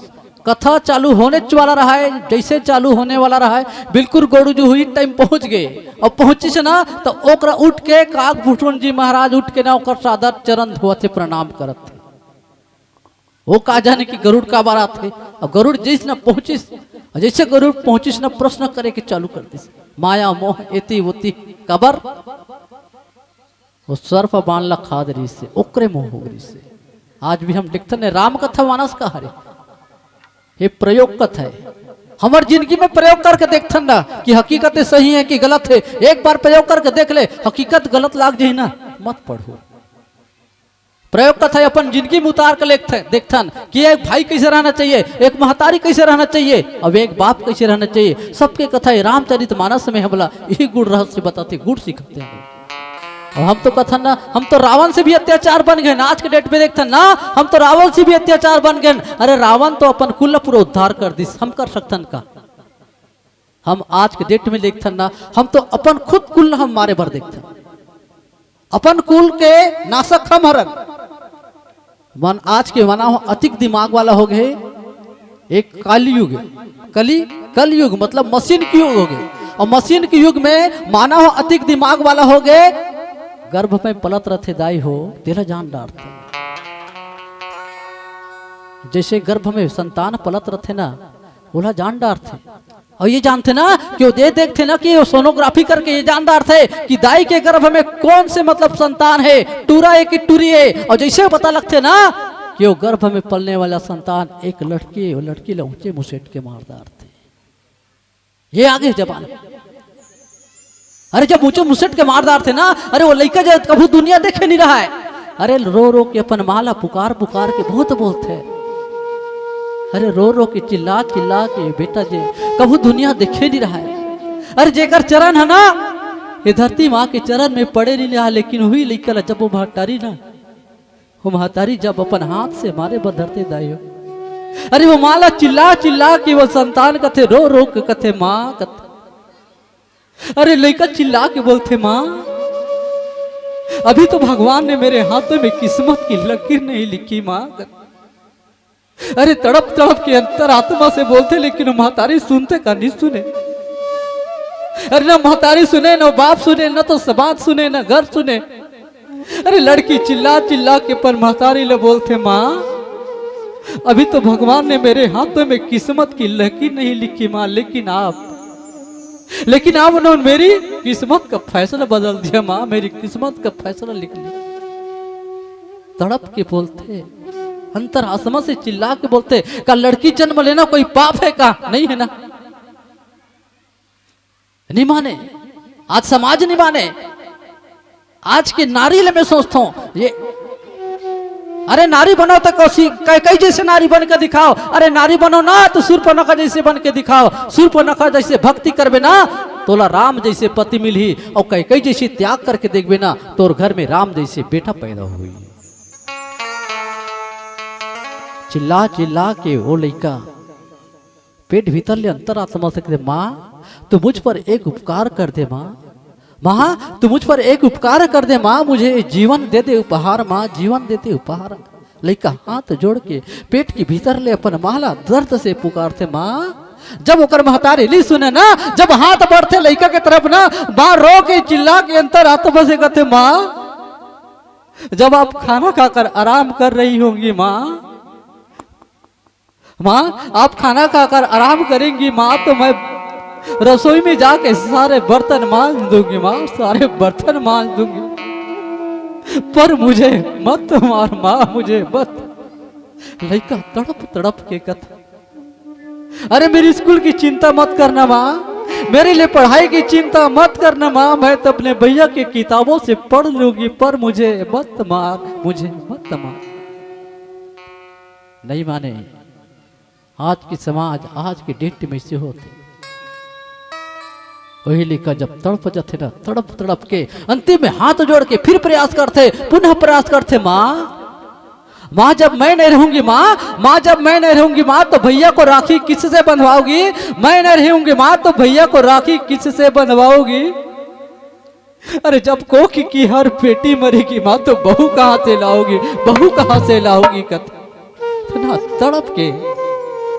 कथा चालू होने वाला रहा है, जैसे चालू होने वाला रहा है बिल्कुल गरुड़ जी हुई टाइम पहुंच गए। और पहुंची से ना तो ओकरा उठ के काकभूषण जी महाराज उठ के ना ओकर सादर चरण धोआ से प्रणाम करत थे। वो कहा जाने की गरुड़ का बारात थे। और गरुड़ जैसे ना पहुंचिस, जैसे गरुड़ पहुंचिस ना प्रश्न करे के चालू कर दिस माया मोह एती वोती कबर वो सर्फ बांधला खाद रही से ओकरे मोह हो रही से। आज भी हम लिखते हैं राम कथा मानस का हरे ये प्रयोग कथा है। हमारे जिंदगी में प्रयोग करके देखते ना कि हकीकत सही है कि गलत है। एक बार प्रयोग करके देख ले, हकीकत गलत लाग जाए ना मत पढ़ो। प्रयोग कथा अपन जिंदगी में उतार कर देखथन कि एक भाई कैसे रहना चाहिए, एक महतारी कैसे रहना चाहिए, अब एक बाप कैसे रहना चाहिए। सबके कथा रामचरित मानस में हमला यही गुड़ रहस्य बताते, गुड़ सिखाते हैं। और हम तो कथन ना, हम तो रावण से भी अत्याचार बन गए ना। आज के डेट में देखते ना हम तो रावण से भी अत्याचार बन गए। अरे रावण तो अपन कुल पूरा उद्धार कर दिस, हम कर सकतन का? हम आज के डेट में देखते ना हम तो अपन खुद कुल हम मारे भर देखते, अपन कुल के नाशक हम हरन। मन आज के माना हो अधिक दिमाग वाला हो गए। एक कलयुग कलयुग मतलब मशीन के युग हो गए। और मशीन के युग में माना हो अधिक दिमाग वाला हो गए। गर्भ में पलत रथे दाई हो तेरा जान डारते। जैसे गर्भ में संतान पलत रथे ना बोला जान डारते। और ये जानते ना कि वो देखते ना कि वो सोनोग्राफी करके ये जानदार थे कि दाई के गर्भ में कौन से मतलब संतान है, टूरा है कि टूरी है। और जैसे पता लगते ना कि वो गर्भ में पलने वाला संतान एक लड़की है, वो लड़की ऊंचे मुसेट के मारदार थे। ये आगे जबान। अरे जब ऊंचे मुसेट के मारदार थे ना, अरे वो लड़का जो कभी दुनिया देखे नहीं रहा है। अरे रो रो के अपन माला पुकार पुकार के बहुत बोलते हैं। अरे रो रो के चिल्ला चिल्ला के बेटा जे कभी दुनिया देखे नहीं रहा है। अरे जेकर चरण है ना ये धरती माँ के चरण में पड़े नहीं रहा। लेकिन हुई लिखल जब वो महतारी ना, वो महतारी जब अपन हाथ से मारे बधरते दाई हो। अरे वो माला चिल्ला चिल्ला के वो संतान कथे रो रो के कथे माँ कथे। अरे लड़का चिल्ला के बोलते माँ अभी तो भगवान ने मेरे हाथों में किस्मत की लकीर नहीं लिखी माँ। अरे तड़प तड़प के अंतर आत्मा से बोलते, लेकिन महतारी सुनते का नहीं सुने। अरे ना महतारी सुने, ना बाप सुने, ना तो समाज सुने, ना घर सुने। अरे लड़की चिल्ला चिल्ला के पर महतारी ले बोलते माँ अभी तो भगवान ने मेरे हाथों में किस्मत की लकीर नहीं लिखी माँ। लेकिन आप उन्होंने मेरी किस्मत का फैसला बदल दिया माँ, मेरी किस्मत का फैसला लिख लिया। तड़प के बोलते, अंतर आत्मा से चिल्ला के बोलते का लड़की जन्म लेना कोई पाप है का? नहीं है ना। नहीं माने, आज समाज नहीं माने। आज के नारी ले मैं सोचता हूं ये, अरे नारी बनो तो कई जैसे नारी बन के दिखाओ। अरे नारी बनो ना तो शूर्पणखा जैसे बन के दिखाओ। शूर्पणखा जैसे भक्ति करबे ना तोला राम जैसे पति मिली। और कई जैसे त्याग करके देखबे ना तोर घर में राम जैसे बेटा पैदा हुई। चिल्ला चिल्ला के वो लड़का पेट भीतर ले अंतर आत्मा से कहते माँ तू मुझ पर एक उपकार कर दे माँ, माँ तू मुझ पर एक उपकार कर दे माँ, मुझे जीवन दे दे उपहार माँ, जीवन दे दे उपहार। लड़का हाथ जोड़ के पेट के भीतर ले अपन माला दर्द से पुकारते माँ जब ओकर महतारी ली सुने ना, जब हाथ बढ़ते लड़का के तरफ ना, माँ रो के चिल्ला के अंतर हाथ बसे कहते माँ जब आप खाना खाकर आराम कर रही होंगी माँ, माँ आप खाना खाकर आराम करेंगी माँ, तो मैं रसोई में जाके सारे बर्तन मांज दूंगी माँ, सारे बर्तन मांज दूंगी, पर मुझे मत मार माँ, मुझे मत। लड़का तड़प तड़प के कथा, अरे मेरी स्कूल की चिंता मत करना माँ, मेरे लिए पढ़ाई की चिंता मत करना माँ, मैं तो अपने भैया की किताबों से पढ़ लूंगी, पर मुझे मत मार, मुझे मत मार। नहीं माने। आज की समाज आज की डेट में से होते वही लिखा, जब तड़प जाते ना तड़प तड़प के अंतिम में हाथ जोड़ के फिर प्रयास करते, पुनः प्रयास करते माँ, माँ जब मैं नहीं रहूंगी माँ, माँ जब मैं नहीं रहूंगी माँ तो भैया को राखी किससे बंधवाओगी, मैं नहीं रहूंगी माँ तो भैया को राखी किससे बंधवाओगी। अरे जब कोख की हर बेटी मरेगी माँ तो बहू कहाँ से लाओगी, बहू कहाँ से लाओगी। कथा तड़प के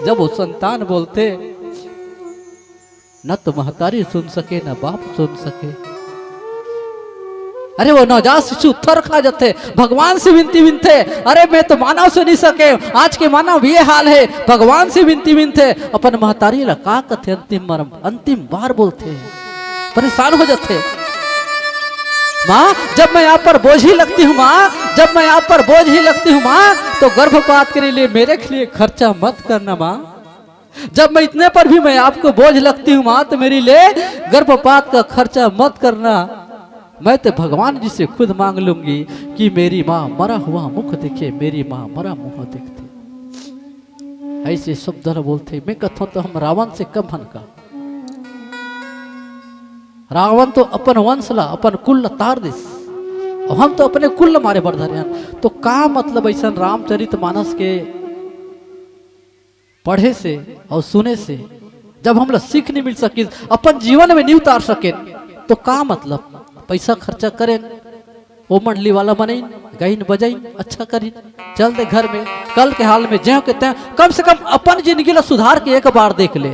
जब वो संतान बोलते, न तो महतारी सुन सके न बाप सुन सके। अरे वो नवजात शिशु थर खा जाते, भगवान से विनती विनते, अरे मैं तो मानव से नहीं सके, आज के मानव ये हाल है, भगवान से विनती विनते, अपन महतारी लगा कथे अंतिम मरम, अंतिम बार बोलते, परेशान हो जाते। माँ जब मैं यहाँ पर बोझ ही लगती हूँ माँ, जब मैं यहाँ पर बोझ ही लगती हूँ माँ, तो गर्भपात के लिए मेरे लिए खर्चा मत करना माँ। जब मैं इतने पर भी मैं आपको बोझ लगती हूँ माँ, तो मेरे लिए गर्भपात का खर्चा मत करना। मैं तो भगवान जी से खुद मांग लूंगी कि मेरी माँ मरा हुआ मुख देखे, मेरी माँ मरा मुंह देखते। ऐसे शब्द बोलते। मैं कहता तो हम रावण से कम हनका, रावण तो अपन वंश ला अपन कुल तार दिस, और हम तो अपने कुल मारे बरधरे। तो का मतलब ऐसा रामचरित मानस के पढ़े से और सुने से जब हम लोग सीख नहीं मिल सके, अपन जीवन में नहीं उतार सके, तो का मतलब पैसा खर्चा करें, वो मंडली वाला बने, गईन बजाई, अच्छा करी, चल दे घर में, कल के हाल में ज्यों कहते हैं, कम से कम अपन जिंदगी ला सुधार के एक बार देख ले।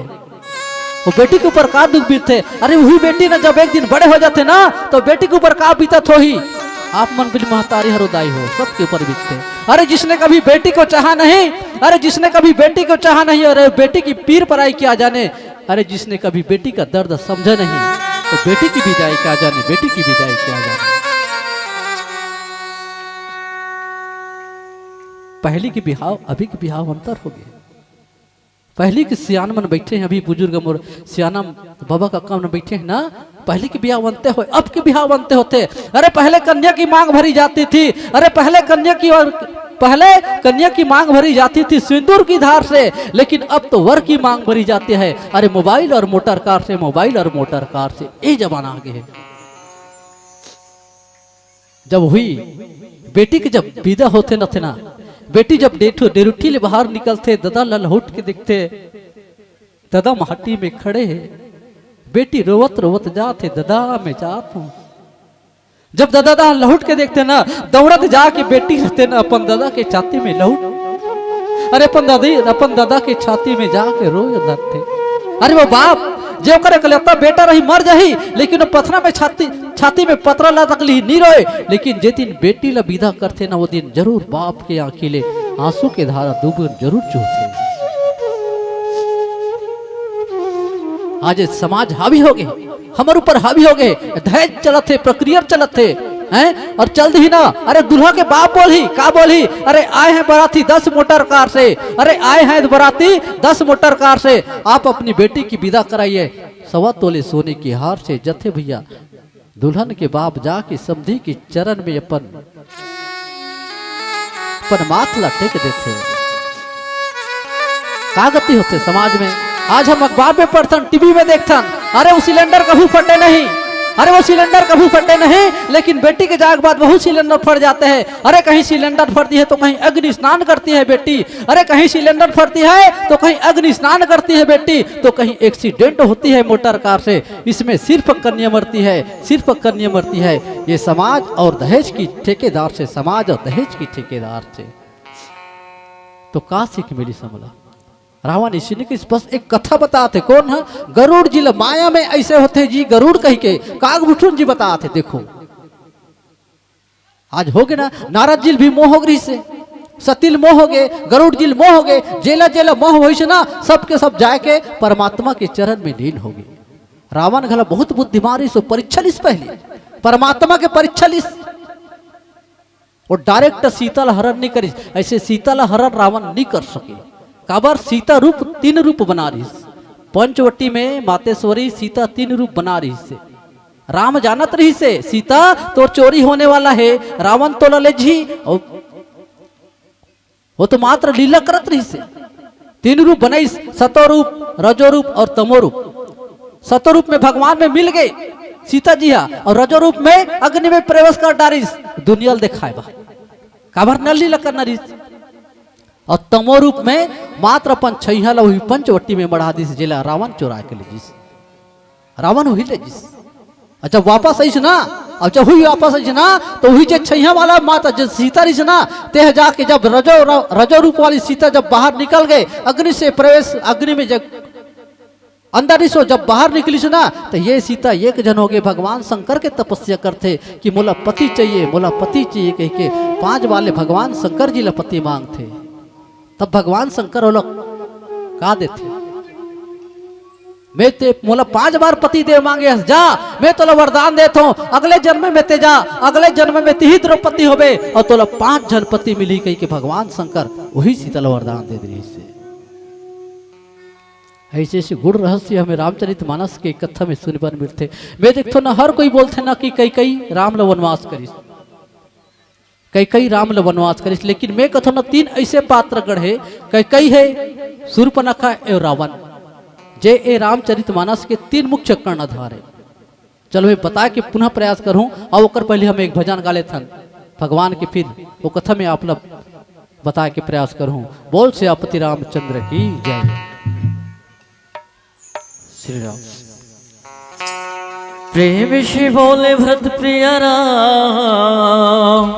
वो बेटी के ऊपर का दुख बीतते, अरे वही बेटी ना जब एक दिन बड़े हो जाते ना, तो बेटी के ऊपर का बीतत हो ही। आप मन बिल महतारी हरोदाई हो, सबके ऊपर बीतते। अरे जिसने कभी बेटी को चाहा नहीं, अरे जिसने कभी बेटी को चाहा नहीं, अरे बेटी की पीर पराई क्या जाने। अरे जिसने कभी बेटी का दर्द समझा नहीं, तो बेटी की विदाई क्या जाने, बेटी की विदाई क्या जाने। पहले के बिहाव अभी के बिहाव अंतर हो गए। पहले के सियान मन बैठे हैं, अभी बुजुर्ग मोर सियाना बाबा का काम बैठे हैं ना, पहले के बिहाव बनते हो, अब के बिहाव बनते होते। अरे पहले कन्या की मांग भरी जाती थी, अरे पहले कन्या की मांग भरी जाती थी सिंदूर की धार से, लेकिन अब तो वर की मांग भरी जाती है, अरे मोबाइल और मोटर कार से, मोबाइल और मोटर कार से। ये जमाना आगे है। जब हुई बेटी के जब विदा होते न थे ना, बेटी जब डेरूठी ले बाहर निकलते, दादा ललहुट के दिखते, दादा माटी में खड़े है, बेटी रोवत रोवत जाते, दादा मैं जात हूं। जब दादा लहुट के देखते ना, दौड़त जाके बेटी रहते ना अपन दादा के छाती में लहुट, अरे अपन दादा के छाती में जाके रोए जाते। अरे वो बाप जो करे कलता बेटा रही मर जाही, लेकिन वो पथरा में छाती में पतरा ला तकली नहीं रोए, लेकिन जे दिन बेटी ला विदा करते ना, वो दिन जरूर बाप के आंखी ले आंसू के धारा दूबन जरूर चूहते। आज समाज हावी हो गए, हमारे ऊपर हावी हो गए, दहेज चलत थे, प्रक्रिया चलत थे हैं, और चल ही ना। अरे दूल्हा के बाप बोली का बोली, अरे आए हैं बाराती 10 मोटर कार से, अरे आए हैं बाराती 10 मोटर कार से, आप अपनी बेटी की विदा कराइए 1.25 तोले सोने की हार से। जथे भैया दुल्हन के बाप जाके समधी के चरण में अपन माथला टेक देते। का गति होते समाज में। आज हम अखबार में पढ़तन, टीवी में देखतन, अरे वो सिलेंडर कभी फटे नहीं, अरे वो सिलेंडर कभी फटे नहीं, लेकिन बेटी के जाग बाद बहुत सिलेंडर फट जाते हैं। अरे कहीं सिलेंडर फटती है तो कहीं अग्नि स्नान करती है बेटी, अरे कहीं सिलेंडर फटती है तो कहीं अग्नि स्नान करती है बेटी, तो कहीं एक्सीडेंट होती है मोटर कार से। इसमें सिर्फ कन्या मरती है, सिर्फ कन्या मरती है। ये समाज और दहेज की ठेकेदार से, समाज और दहेज की ठेकेदार से। तो का सीख मिली समला। रावण इसी ने कि बस एक कथा बताते कौन है गरुड़ जी माया में ऐसे होते जी गरुड़ कह के कागभूषण जी बताते देखो आज हो गए ना नारद जी भी मोह हो गई से सतिल मोह हो गए गरुड़ जी मोह हो गए जेला जेला मोह हो ना सबके सब जाके परमात्मा के चरण में लीन हो गए। रावण घला बहुत बुद्धिमानी सो परीक्षा लिस पहले परमात्मा के परीक्षा लिस और डायरेक्ट सीता हरण नहीं करी ऐसे सीता हरण रावण नहीं कर सके काबर सीता रूप 3 रूप बना रही पंचवटी में मातेश्वरी सीता 3 रूप बना रही से राम जानत रही से सीता तो चोरी होने वाला है रावण तो लले जी और वो तो मात्र लीला करत रही से 3 रूप बनाई सतो रूप रजो रूप और तमो रूप। सतो रूप में भगवान में मिल गए सीता जी हा और रजो रूप में अग्नि में प्रवेश कर डारिस दुनिया दिखाए बा काबर न लीला करना रही और तमो रूप में मात्र अपन छैहल वही पंचवटी में बढ़ा दी जिला रावण चुरा के ले जिस रावण वही ले जिस अच्छा वापस आई ना अब जब हुई वापस आई ना तो वही जो छैया वाला माता जो सीता रही ना ते जाके जब रजो रूप वाली सीता जब बाहर निकल गए अग्नि से प्रवेश अग्नि में जब अंदर सो जब बाहर निकली से ना तो ये सीता एक जन हो गए भगवान शंकर के तपस्या करते कि मोला पति चाहिए कह के 5 वाले भगवान शंकर जी ला पति मांगते तब भगवान शंकर वो लोग कहा देते मैं ते मोला 5 बार पति देव मांगे जा मैं तोला वरदान देता हूँ अगले जन्म में ते जा अगले जन्म में तिही द्रौपदी होबे और तोला 5 जन पति मिली कही के भगवान शंकर वही सीता ला वरदान दे दी से ऐसे ऐसे गुड़ रहस्य हमें रामचरित मानस के कथा में सुनने पर मिलते। मैं देखो ना हर कोई बोलते ना कि कई राम ला वनवास करिस कई राम ला वनवास करिस लेकिन मैं कथो ना 3 ऐसे पात्र गढ़े कई है शूर्पणखा एवं रावण जे ए रामचरित मानस के 3 मुख्य कर्णधार है। चलो मैं बता के पुनः प्रयास करूं और ओकर पहले हम एक भजन गा लेथन भगवान के फिर वो कथा में आप लोग बता के प्रयास करूं। बोल से आपति रामचंद्र की जय श्री राम। प्रेम से बोले भरत प्रिय राम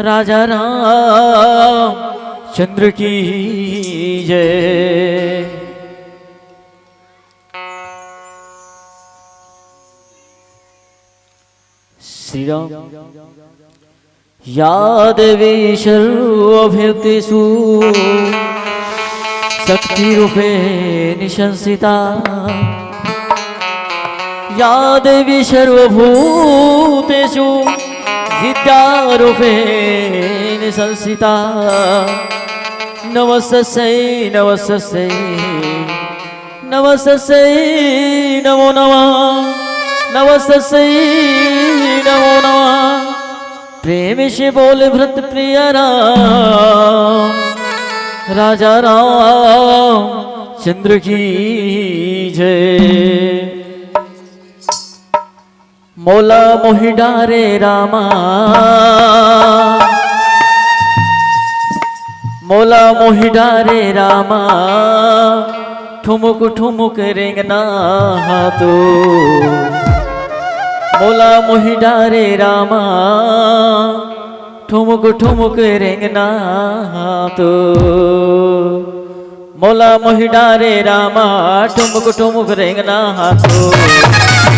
राजा राम चंद्र की जय। श्री राम। या देवी सर्वभूतेषु शक्ति रूपे निशंसिता या देवी सर्वभूतेषु विद्यारूपे निशंसिता नमस्तस्यै नमस्तस्यै नमस्तस्यै नमो नमः नमस्तस्यै नमो नमः। प्रेम से बोले भरत प्रिय राम राजा राम चंद्र की जय। मौला मोहि डारे रामा मौला मोहि डारे रामा ठुमुक ठुमुक रेंगना हाथो मौला मोहि डारे रामा ठुमुक ठुमुक रेंगना तो मौला मोहि डारे रामा ठुमुक ठुमुक रेंगना तो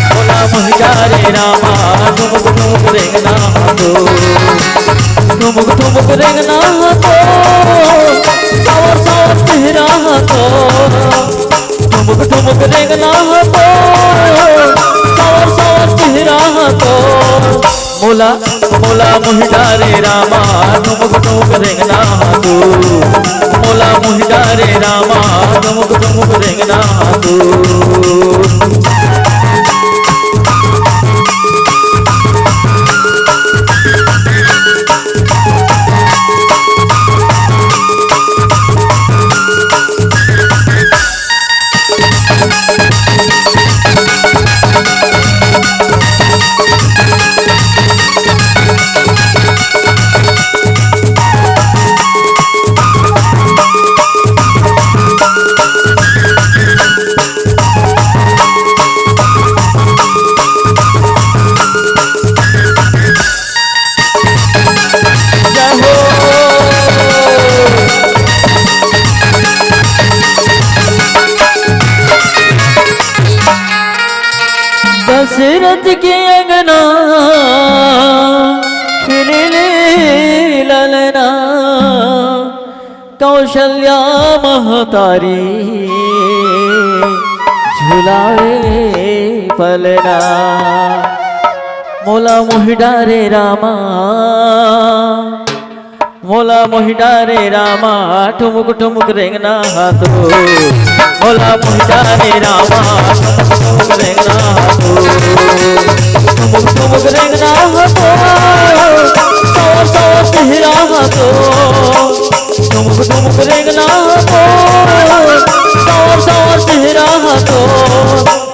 मौला मोहि डारे रामा ठुमुक ठुमुक रेंगना तो ठुमुक ठुमुक रेंगना तो सावर सावर चेहरा तो ठुमुक ठुमुक रेंगना तो सावर सावर चेहरा तो मौला मौला मोहि डारे रामा ठुमुक ठुमुक रेंगना तू मौला मोहि डारे रामा ठुमुक ठुमुक रेंगना तू। कौशल्या महतारी झुलावे पलना मोला मोहि डारे रामा मोला मोहि डारे रामा ठुमुक ठुमुक रेंगना हाथो मोला मोहि डारे रामा ठुमुक ठुमुक रेंगना हाथो ठुमुक ठुमुक रेंगना हाथो सौ सौ चेहरा हाथो ठुमुक ठुमुक रेंगना हाथो सौ सौ चेहरा हाथो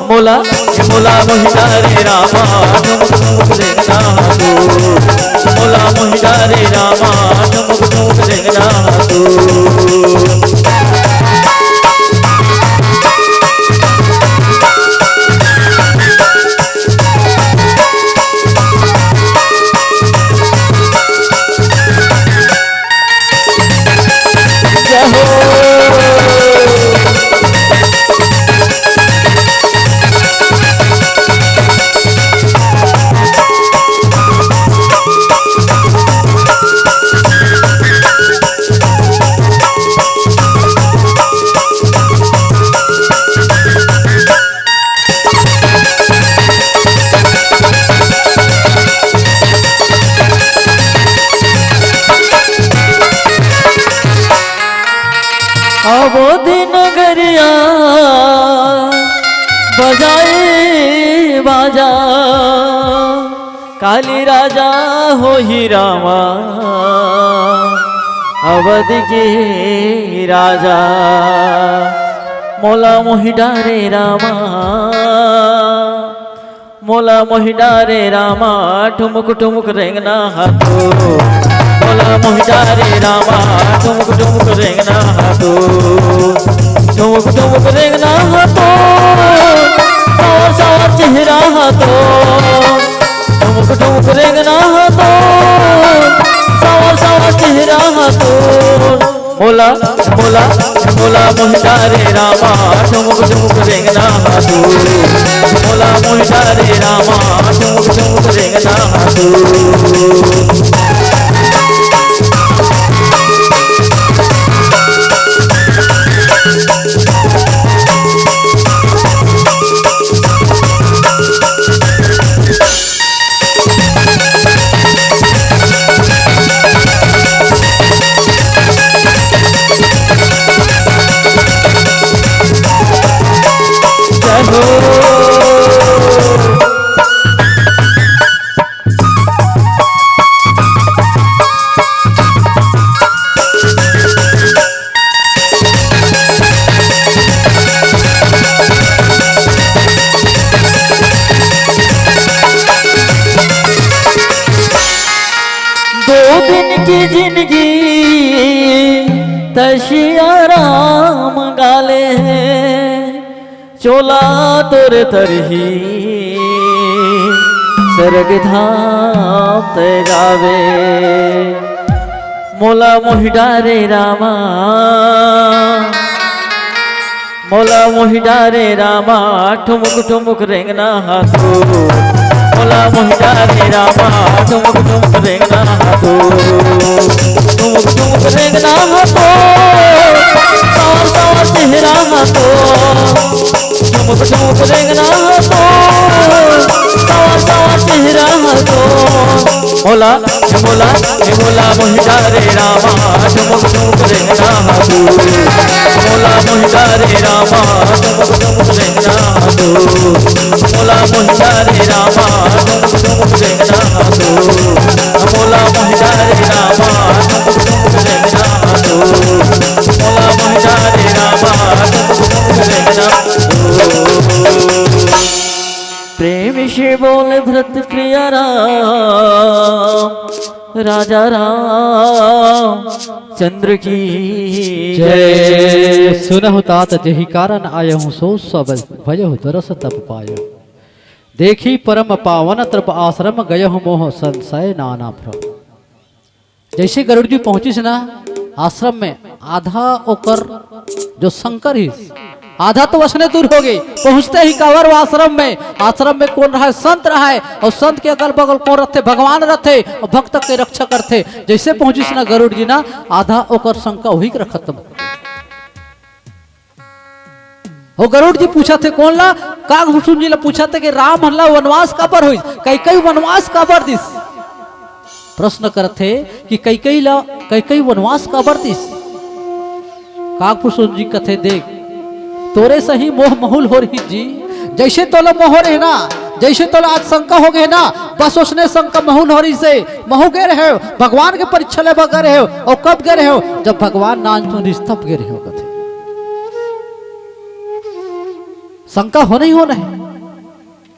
मोला मोला मोहि डारे रामा ठुमुक ठुमुक रेंगना हाथो मोला मोहि डारे रामा ठुमुक ठुमुक रेंगना हाथो अवोधी नगरिया बजाए बाजा काली राजा हो ही रामा अवध के राजा मोला मोहि डारे रामा मोला मोहि डारे रामा ठुमुक ठुमुक रेंगना हाथो मोला मोहि डारे रामा ठुमुक ठुमुक रेंगना हाथो ठुमुक ठुमुक रेंगना हाथो सवा सवा चेहरा हाथो ठुमुक ठुमुक रेंगना हाथो सवा सवा चेहरा हाथो मोला मोला मोला मोहि डारे रामा ठुमुक ठुमुक रेंगना हाथो मोला मोहि डारे रामा ठुमुक ठुमुक रेंगना हाथो की जिंदगी तशिया राम गाले चोला तोर तरही सरग धाम ते गावे मोला मोहि डारे रामा मोला मोहि डारे रामा ठुमुक ठुमुक रेंगना हाथो मोला मोहि डारे रामा ठुमुक ठुमुक रेंगना हाथो ठुमुक ठुमुक रेंगना हाथो सवा सवा चेहरा हाथो ठुमुक ठुमुक रेंगना हाथो सवा सवा चेहरा हाथो मोला मोला मोला मोहि डारे रामा ठुमुक ठुमुक रेंगना हाथो मोला मोहि डारे रामा ठुमुक ठुमुक रेंगना हाथो मोला मोहि डारे रामा ठुमुक ठुमुक रेंगना हाथो मोला मोहि डारे रामा ठुमुक ठुमुक रेंगना हाथो मोला मोहि डारे रामा ठुमुक ठुमुक रेंगना हाथो प्रेम से बोले भरत प्रिय राम राजा राम चंद्र की जय सुनहु तात जहि कारण आयहु सो सब भयहु दरस तप पाय देखी परम पावन तृप आश्रम गयहु मोह संशय नाना भ्रम। जैसे गरुड़ जी पहुंची ना आश्रम में आधा ओकर जो शंकर ही आधा तो वसने दूर हो गई। पहुंचते ही कांवर आश्रम में कौन रहा है? संत रहा है। और संत के अगल बगल कौन रहते? भगवान रहते और भक्त के रक्षा करते। जैसे पहुंची ना गरुड़ जी ना, आधा ओकर शंका वही कर खत्म। और गरुड़ जी पूछा थे कौन ला? कागभूषण जी ला पूछा थे कि राम हल्ला वनवास काबर हुई? कई वनवास काबर दिस? प्रश्न करते कि कई वनवास काबर दिस? कागभूषण जी कथे देख तोरे सही मोह महूल हो रही जी। जैसे तोला मोह रहे ना, जैसे तोला आज शंका हो गए ना, बस उसने शंका महूल हो रही से महू गए रहे हो। भगवान के परीक्षा ले गए रहे हो। और कब गए रहे हो? जब भगवान नान चुन तब गए रहे हो। कथे शंका होना ही होना है।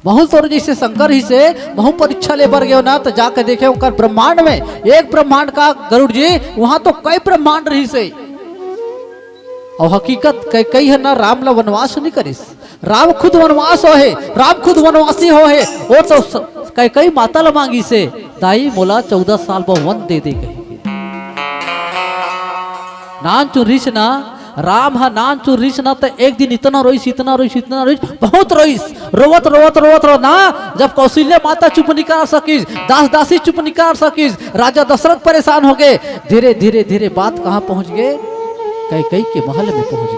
महू तोर जैसे शंकर ही से महू परीक्षा ले बर गए हो ना, तो जाकर देखे उनका ब्रह्मांड में एक ब्रह्मांड का गरुड़ जी, वहां तो कई ब्रह्मांड रही से। और हकीकत कई है ना, राम ला वनवास नहीं करिस। राम खुद वनवास हो है, राम खुद वनवासी हो है। वो तो कई माता ला मांगी से दाई मोला 14 साल वन दे कही। नान चुरिस ना राम हा नान चुरिस ना, तो एक दिन इतना रोइस बहुत रोइस। रोवत ना, जब कौशल्या माता चुप नहीं कर सकीस, दास दासी चुप नहीं कर सकीस, राजा दशरथ परेशान हो गए। धीरे बात कहाँ पहुंच गए? कई के महल में पहुंच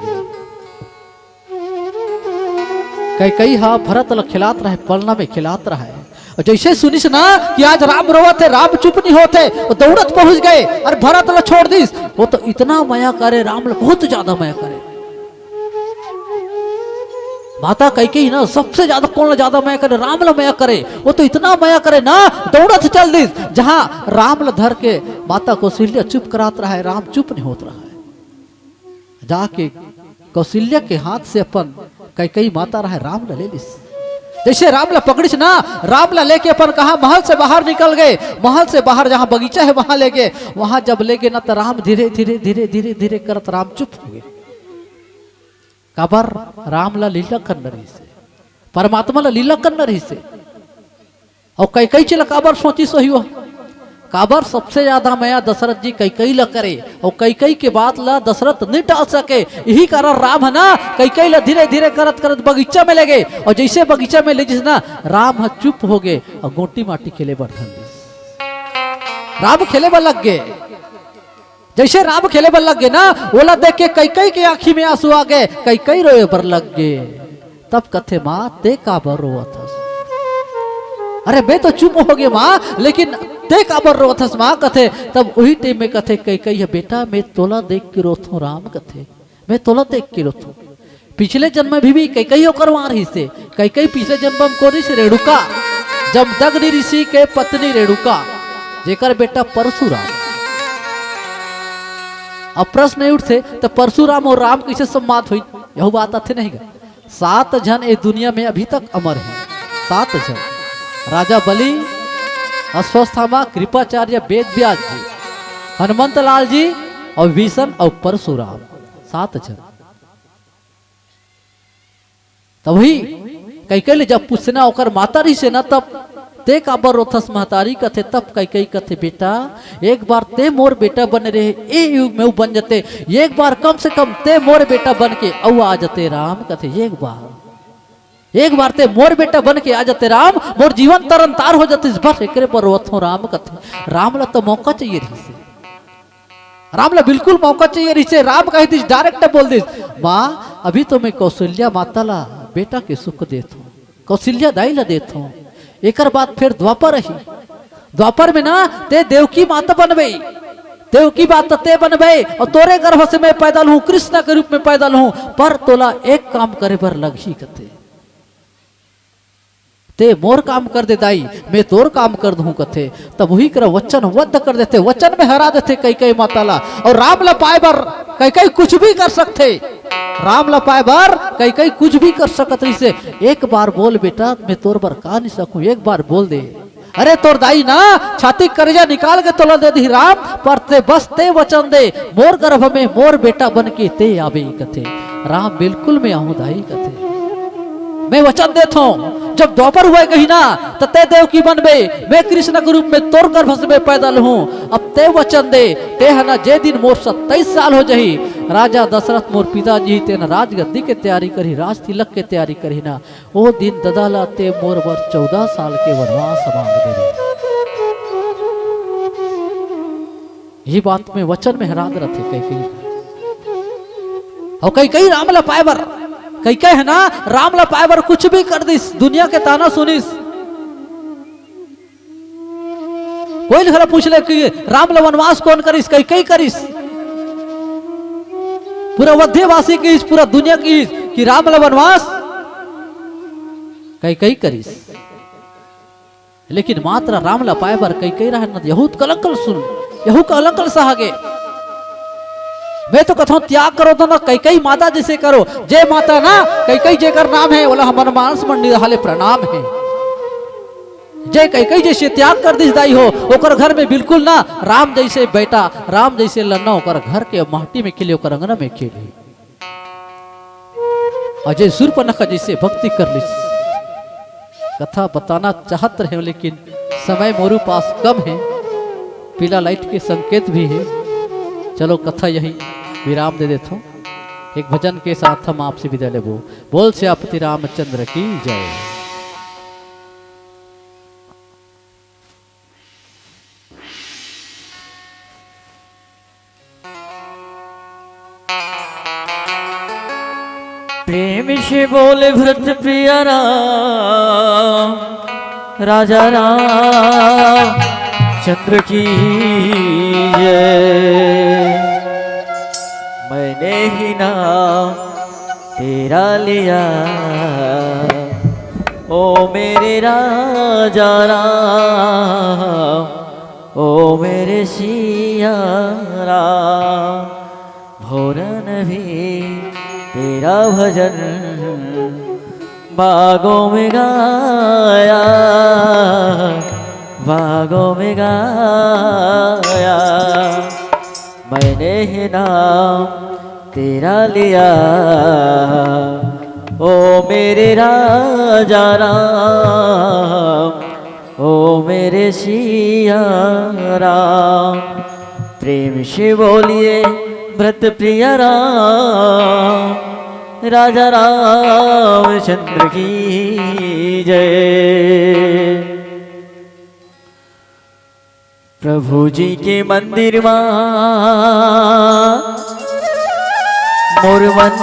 गए। कई हाँ भरत ल खिलात रहे, पलना में खिलात रहा है। और जैसे सुनिस ना कि आज राम रोवत है, राम चुप नहीं होते, वो दौड़त पहुंच गए। अरे भरत ल छोड़ दिस, वो तो इतना माया करे, राम ल बहुत ज्यादा माया करे। माता कई ना सबसे ज्यादा कौन ज्यादा माया करे? राम ल माया करे। वो तो इतना माया करे ना, दौड़त चल दिस। जहां राम ल धर के माता कौशल्या चुप करात रहा है, राम चुप नहीं होत रहा है। जाके कौशल्या के हाथ से अपन कई माता रहा है, राम ला ले लिस। जैसे राम ला पकड़िस ना, राम ला लेके अपन कहा महल से बाहर निकल गए। महल से बाहर जहां बगीचा है वहां ले गए। वहां जब ले गए ना, तो राम धीरे करत राम चुप हो गए। काबर? राम ला लीला करना रही से, परमात्मा ला लीला करना रही से। और कई चला काबर सोची सही हो। काबर सबसे ज्यादा माया दशरथ जी कई ला करे। और कई के बात ला दशरथ नहीं टाल सके। यही कारण राम है ना, कई ला धीरे करत बगीचा में ले गए। और जैसे बगीचा में ले जिस ना, राम है चुप हो गए और गोटी माटी खेले बर धन दिस। राम खेले बर लग गए। जैसे राम खेले बर लग गए ना, ओला देख के कई के आंखी में आंसू आ गए, कई रोए बर लग गए। तब कथे माँ ते काबर रोवत हस? अरे मैं तो चुप हो गए माँ, लेकिन ते काबर रोवत माँ? कथे तब वही टाइम में कथे कई है बेटा मैं तोला देख के रोथू। राम कथे मैं तोला देख के रोथू। पिछले जन्म में भी कई होकर वहां रही से। कई पिछले जन्म में को ऋषि रेणुका, जमदग्नि ऋषि के पत्नी रेणुका, जेकर बेटा परशुराम। अब प्रश्न नहीं उठते तो परशुराम और राम कैसे संवाद हुई? यह बात आते नहीं गा। 7 जन इस दुनिया में अभी तक अमर है। 7 जन, राजा बलि, अश्वत्थामा, कृपाचार्य, वेद व्यास जी, हनुमंत लाल जी और विष्णु और परशुराम। 7 जन। तभी कई जब पूछना होकर माता री से ना, तब ते काबर रोथस महतारी कथे। तब कई कथे बेटा एक बार ते मोर बेटा बन रहे, ए युग में बन जाते। एक बार कम से कम ते मोर बेटा बन के औ आ जाते। राम कथे एक बार ते मोर बेटा बन के आ जाते राम, मोर जीवन तरन तार हो जाते। बस एक पर रोथो राम कथे। राम ला तो मौका चाहिए रही से, राम ला बिल्कुल मौका चाहिए रही से। राम कही थी डायरेक्ट बोल दी, माँ अभी तो मैं कौशल्या माता ला बेटा के सुख देता हूँ, कौशल्या दाई ला देता हूँ। एक बाद फिर द्वापर रही। द्वापर में ना ते देवकी माता बनबे, देवकी माता ते बनबे और तोरे गर्भ से मैं पैदा हूँ, कृष्ण के रूप में पैदा हूँ। पर तोला एक काम करे बर लग ही कथे, ते मोर काम कर दे दाई, मैं तोर काम कर दूं कथे। तब वही कर वचन वद्ध कर देते, वचन में हरा देते कई माता ला। और राम ला पाए बर कई कुछ भी कर सकते। राम ला पाए बर कई कुछ भी कर सकत रही से। एक बार बोल बेटा मैं तोर बर का नहीं सकूं, एक बार बोल दे। अरे तोर दाई ना छाती करेजा निकाल के तोला दे दी राम, पर ते बस ते वचन दे मोर गर्भ में मोर बेटा बन के ते आवे कथे। राम बिल्कुल मैं आऊं दाई कथे। मैं वचन देता हूँ जब द्वापर हुए कही ना तो तय देव की बन में मैं कृष्ण के रूप में तोड़ कर भस में पैदल हूँ। अब तय वचन दे ते है ना जे दिन मोर 27 साल हो जही राजा दशरथ मोर पिताजी तेन राजगद्दी के तैयारी करी राज तिलक के तैयारी करी ना वो दिन ददाला ते मोर वर 14 साल के वनवास मांग दे। ये बात में वचन में हराद रथे कई और कई रामला पायबर कई है ना रामला पायबर कुछ भी कर दिस दुनिया के ताना सुनिस कोई लिखला पूछ ले कि रामला वनवास कौन करिस कई करिस पूरा वध्यवासी की पूरा दुनिया की कि रामला वनवास कई करिस लेकिन मात्र रामला पायबर कई रहा न यहूद कलंकल सुन यहू कलंकल सहागे मैं तो कथो त्याग करो तो ना कई माता जैसे करो जय माता ना कई जेकर नाम है बोला हमारा मानस मंडी हाले प्रणाम है जय कई जैसे त्याग कर दिस दाई हो ओकर घर में बिल्कुल ना राम जैसे बेटा राम जैसे लन्ना ओकर घर के माटी में खिले ओकर अंगना में खिले अजय सूर्पनखा जैसे भक्ति कर ली। कथा बताना चाहते रहे लेकिन समय मोरू पास कम है पीला लाइट के संकेत भी है। चलो कथा यही विराम दे देता हूँ एक भजन के साथ हम आपसे विदा ले बोल से आपति रामचंद्र की जय। प्रेम से बोले भरत प्रिय राम राजा राम चंद्र की जय। मैंने ही नाम तेरा लिया ओ मेरे राजा राम ओ मेरे सिया राम भोरन भी तेरा भजन बागों में गाया बागों में गाया। मैंने ही नाम तेरा लिया ओ मेरे राजा राम ओ मेरे सिया राम। प्रेम से बोलिए भरत प्रिय राम राजा रामचंद्र की जय। प्रभु जी के मंदिर में मोर मन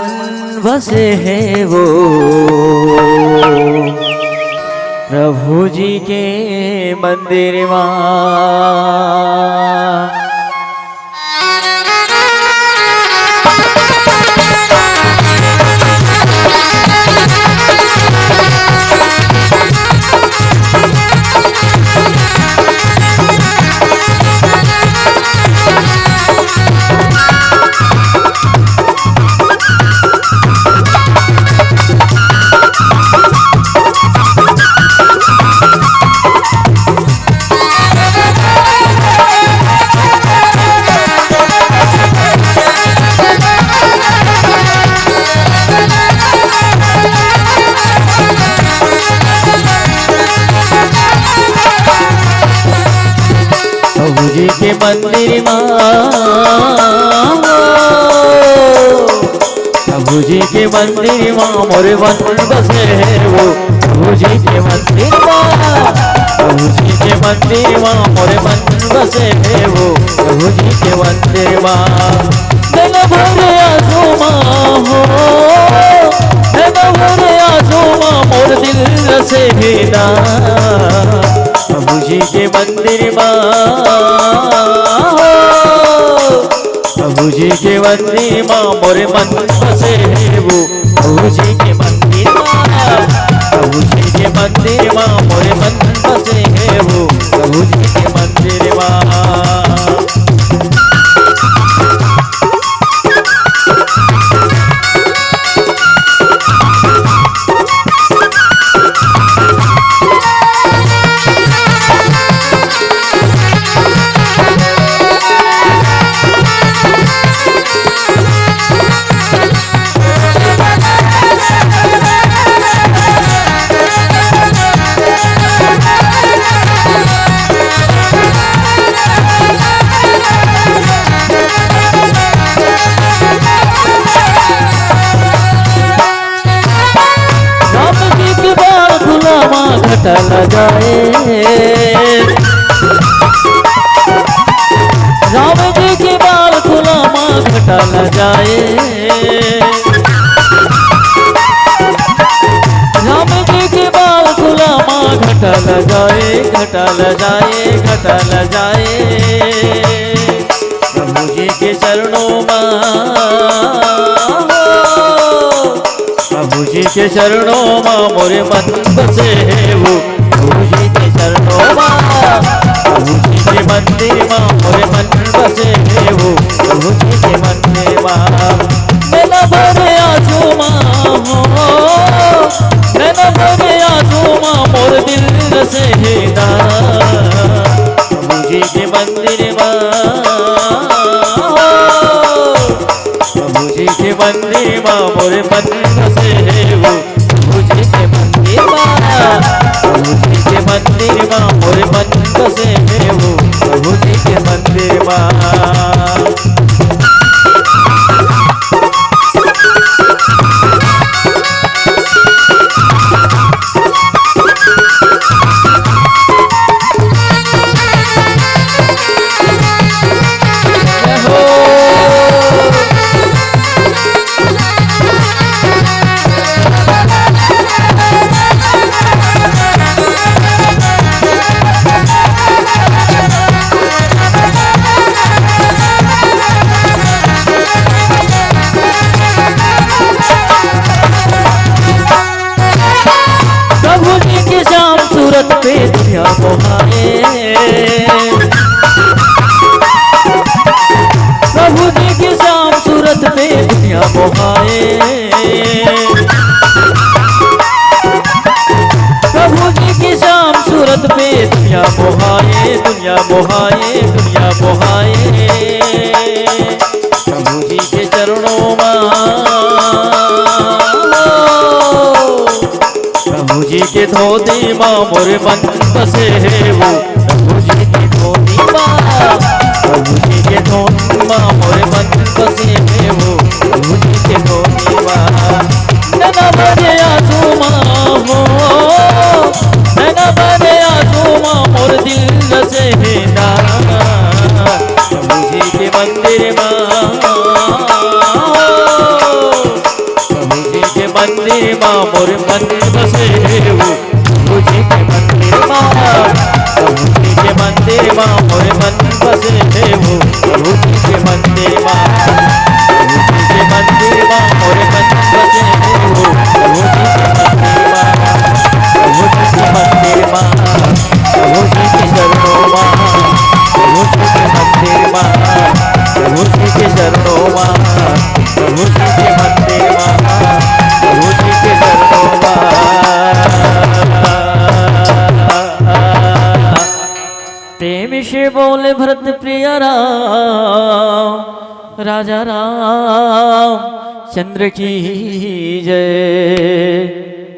बसे है वो प्रभु जी के मंदिर में जी के मंदिर प्रभु जी के मंदिर मोर मन बसे है वो प्रभु जी के मंदिर प्रभु जी के मंदिर मोर मन बसे है वो प्रभु जी के मंदिर दिल भरे आसुमा हो दिल भरे आसुमा मोर दिल से भेदा प्रभु जी के मंदिर प्रभु जी के मंदिर मोर मन बसे है वो प्रभु जी के मंदिर प्रभु जी के मंदिर मोर मन बसे है वो प्रभु जी के मंदिर घटल जाए। राम जी के बाल गुलामा घटल जाए, घटल जाए, घटल जाए। प्रभु जी के चरणों में, प्रभु जी के चरणों में मोरे मन बसे वो। प्रभु जी के चरणों में, प्रभु जी के मंदिर में मोरे मन बसे वो। प्रभु जी के मंदिर में मेरा भरे आंसू हो, मेरा भरे आंसू मोर दिल रसे हेदा। प्रभु जी के मंदिर में, प्रभु जी के मंदिर में मोरे मन बसे वो। प्रभु जी के मंदिर में, प्रभु जी के मंदिर में मोरे मन बसे वो। प्रभु जी के मंदिर में। सूरत पे दुनिया मोहाए, प्रभु जी की शाम सूरत पे दुनिया मोहाए। प्रभु जी की शाम सूरत पे दुनिया मोहाए, दुनिया मोहाए, दुनिया मोहाए। प्रभु जी के चरणों में, प्रभु जी के धोती माँ मोरे मन बसे वो। प्रभु जी के धोती माँ, प्रभु जी के धोती माँ मोरे मन बसे वो। प्रभु जी के धोती माँ नैना बने आंसू माँ हो, नैना बने आंसू माँ मोर दिल रसे ना। प्रभु जी के मंदिर माँ, प्रभु जी के मंदिर माँ मोरे मन बसे वो। प्रभु जी के मंदिर माँ, प्रभु जी के मंदिर माँ मोरे मन बसे वो। प्रभु जी के मंदिर माँ, प्रभु जी के मंदिर माँ मोरे मन बसे वो। प्रभु जी के मंदिर माँ, प्रभु जी के मंदिर माँ, प्रभु जी के चरणों माँ, प्रभु जी के मंदिर माँ, प्रभु जी के चरणों माँ, प्रभु जी के मंदिर माँ, प्रभु जी के चरणों माँ। प्रेम से बोले भरत प्रिय राम, राजा राम चंद्र की जय।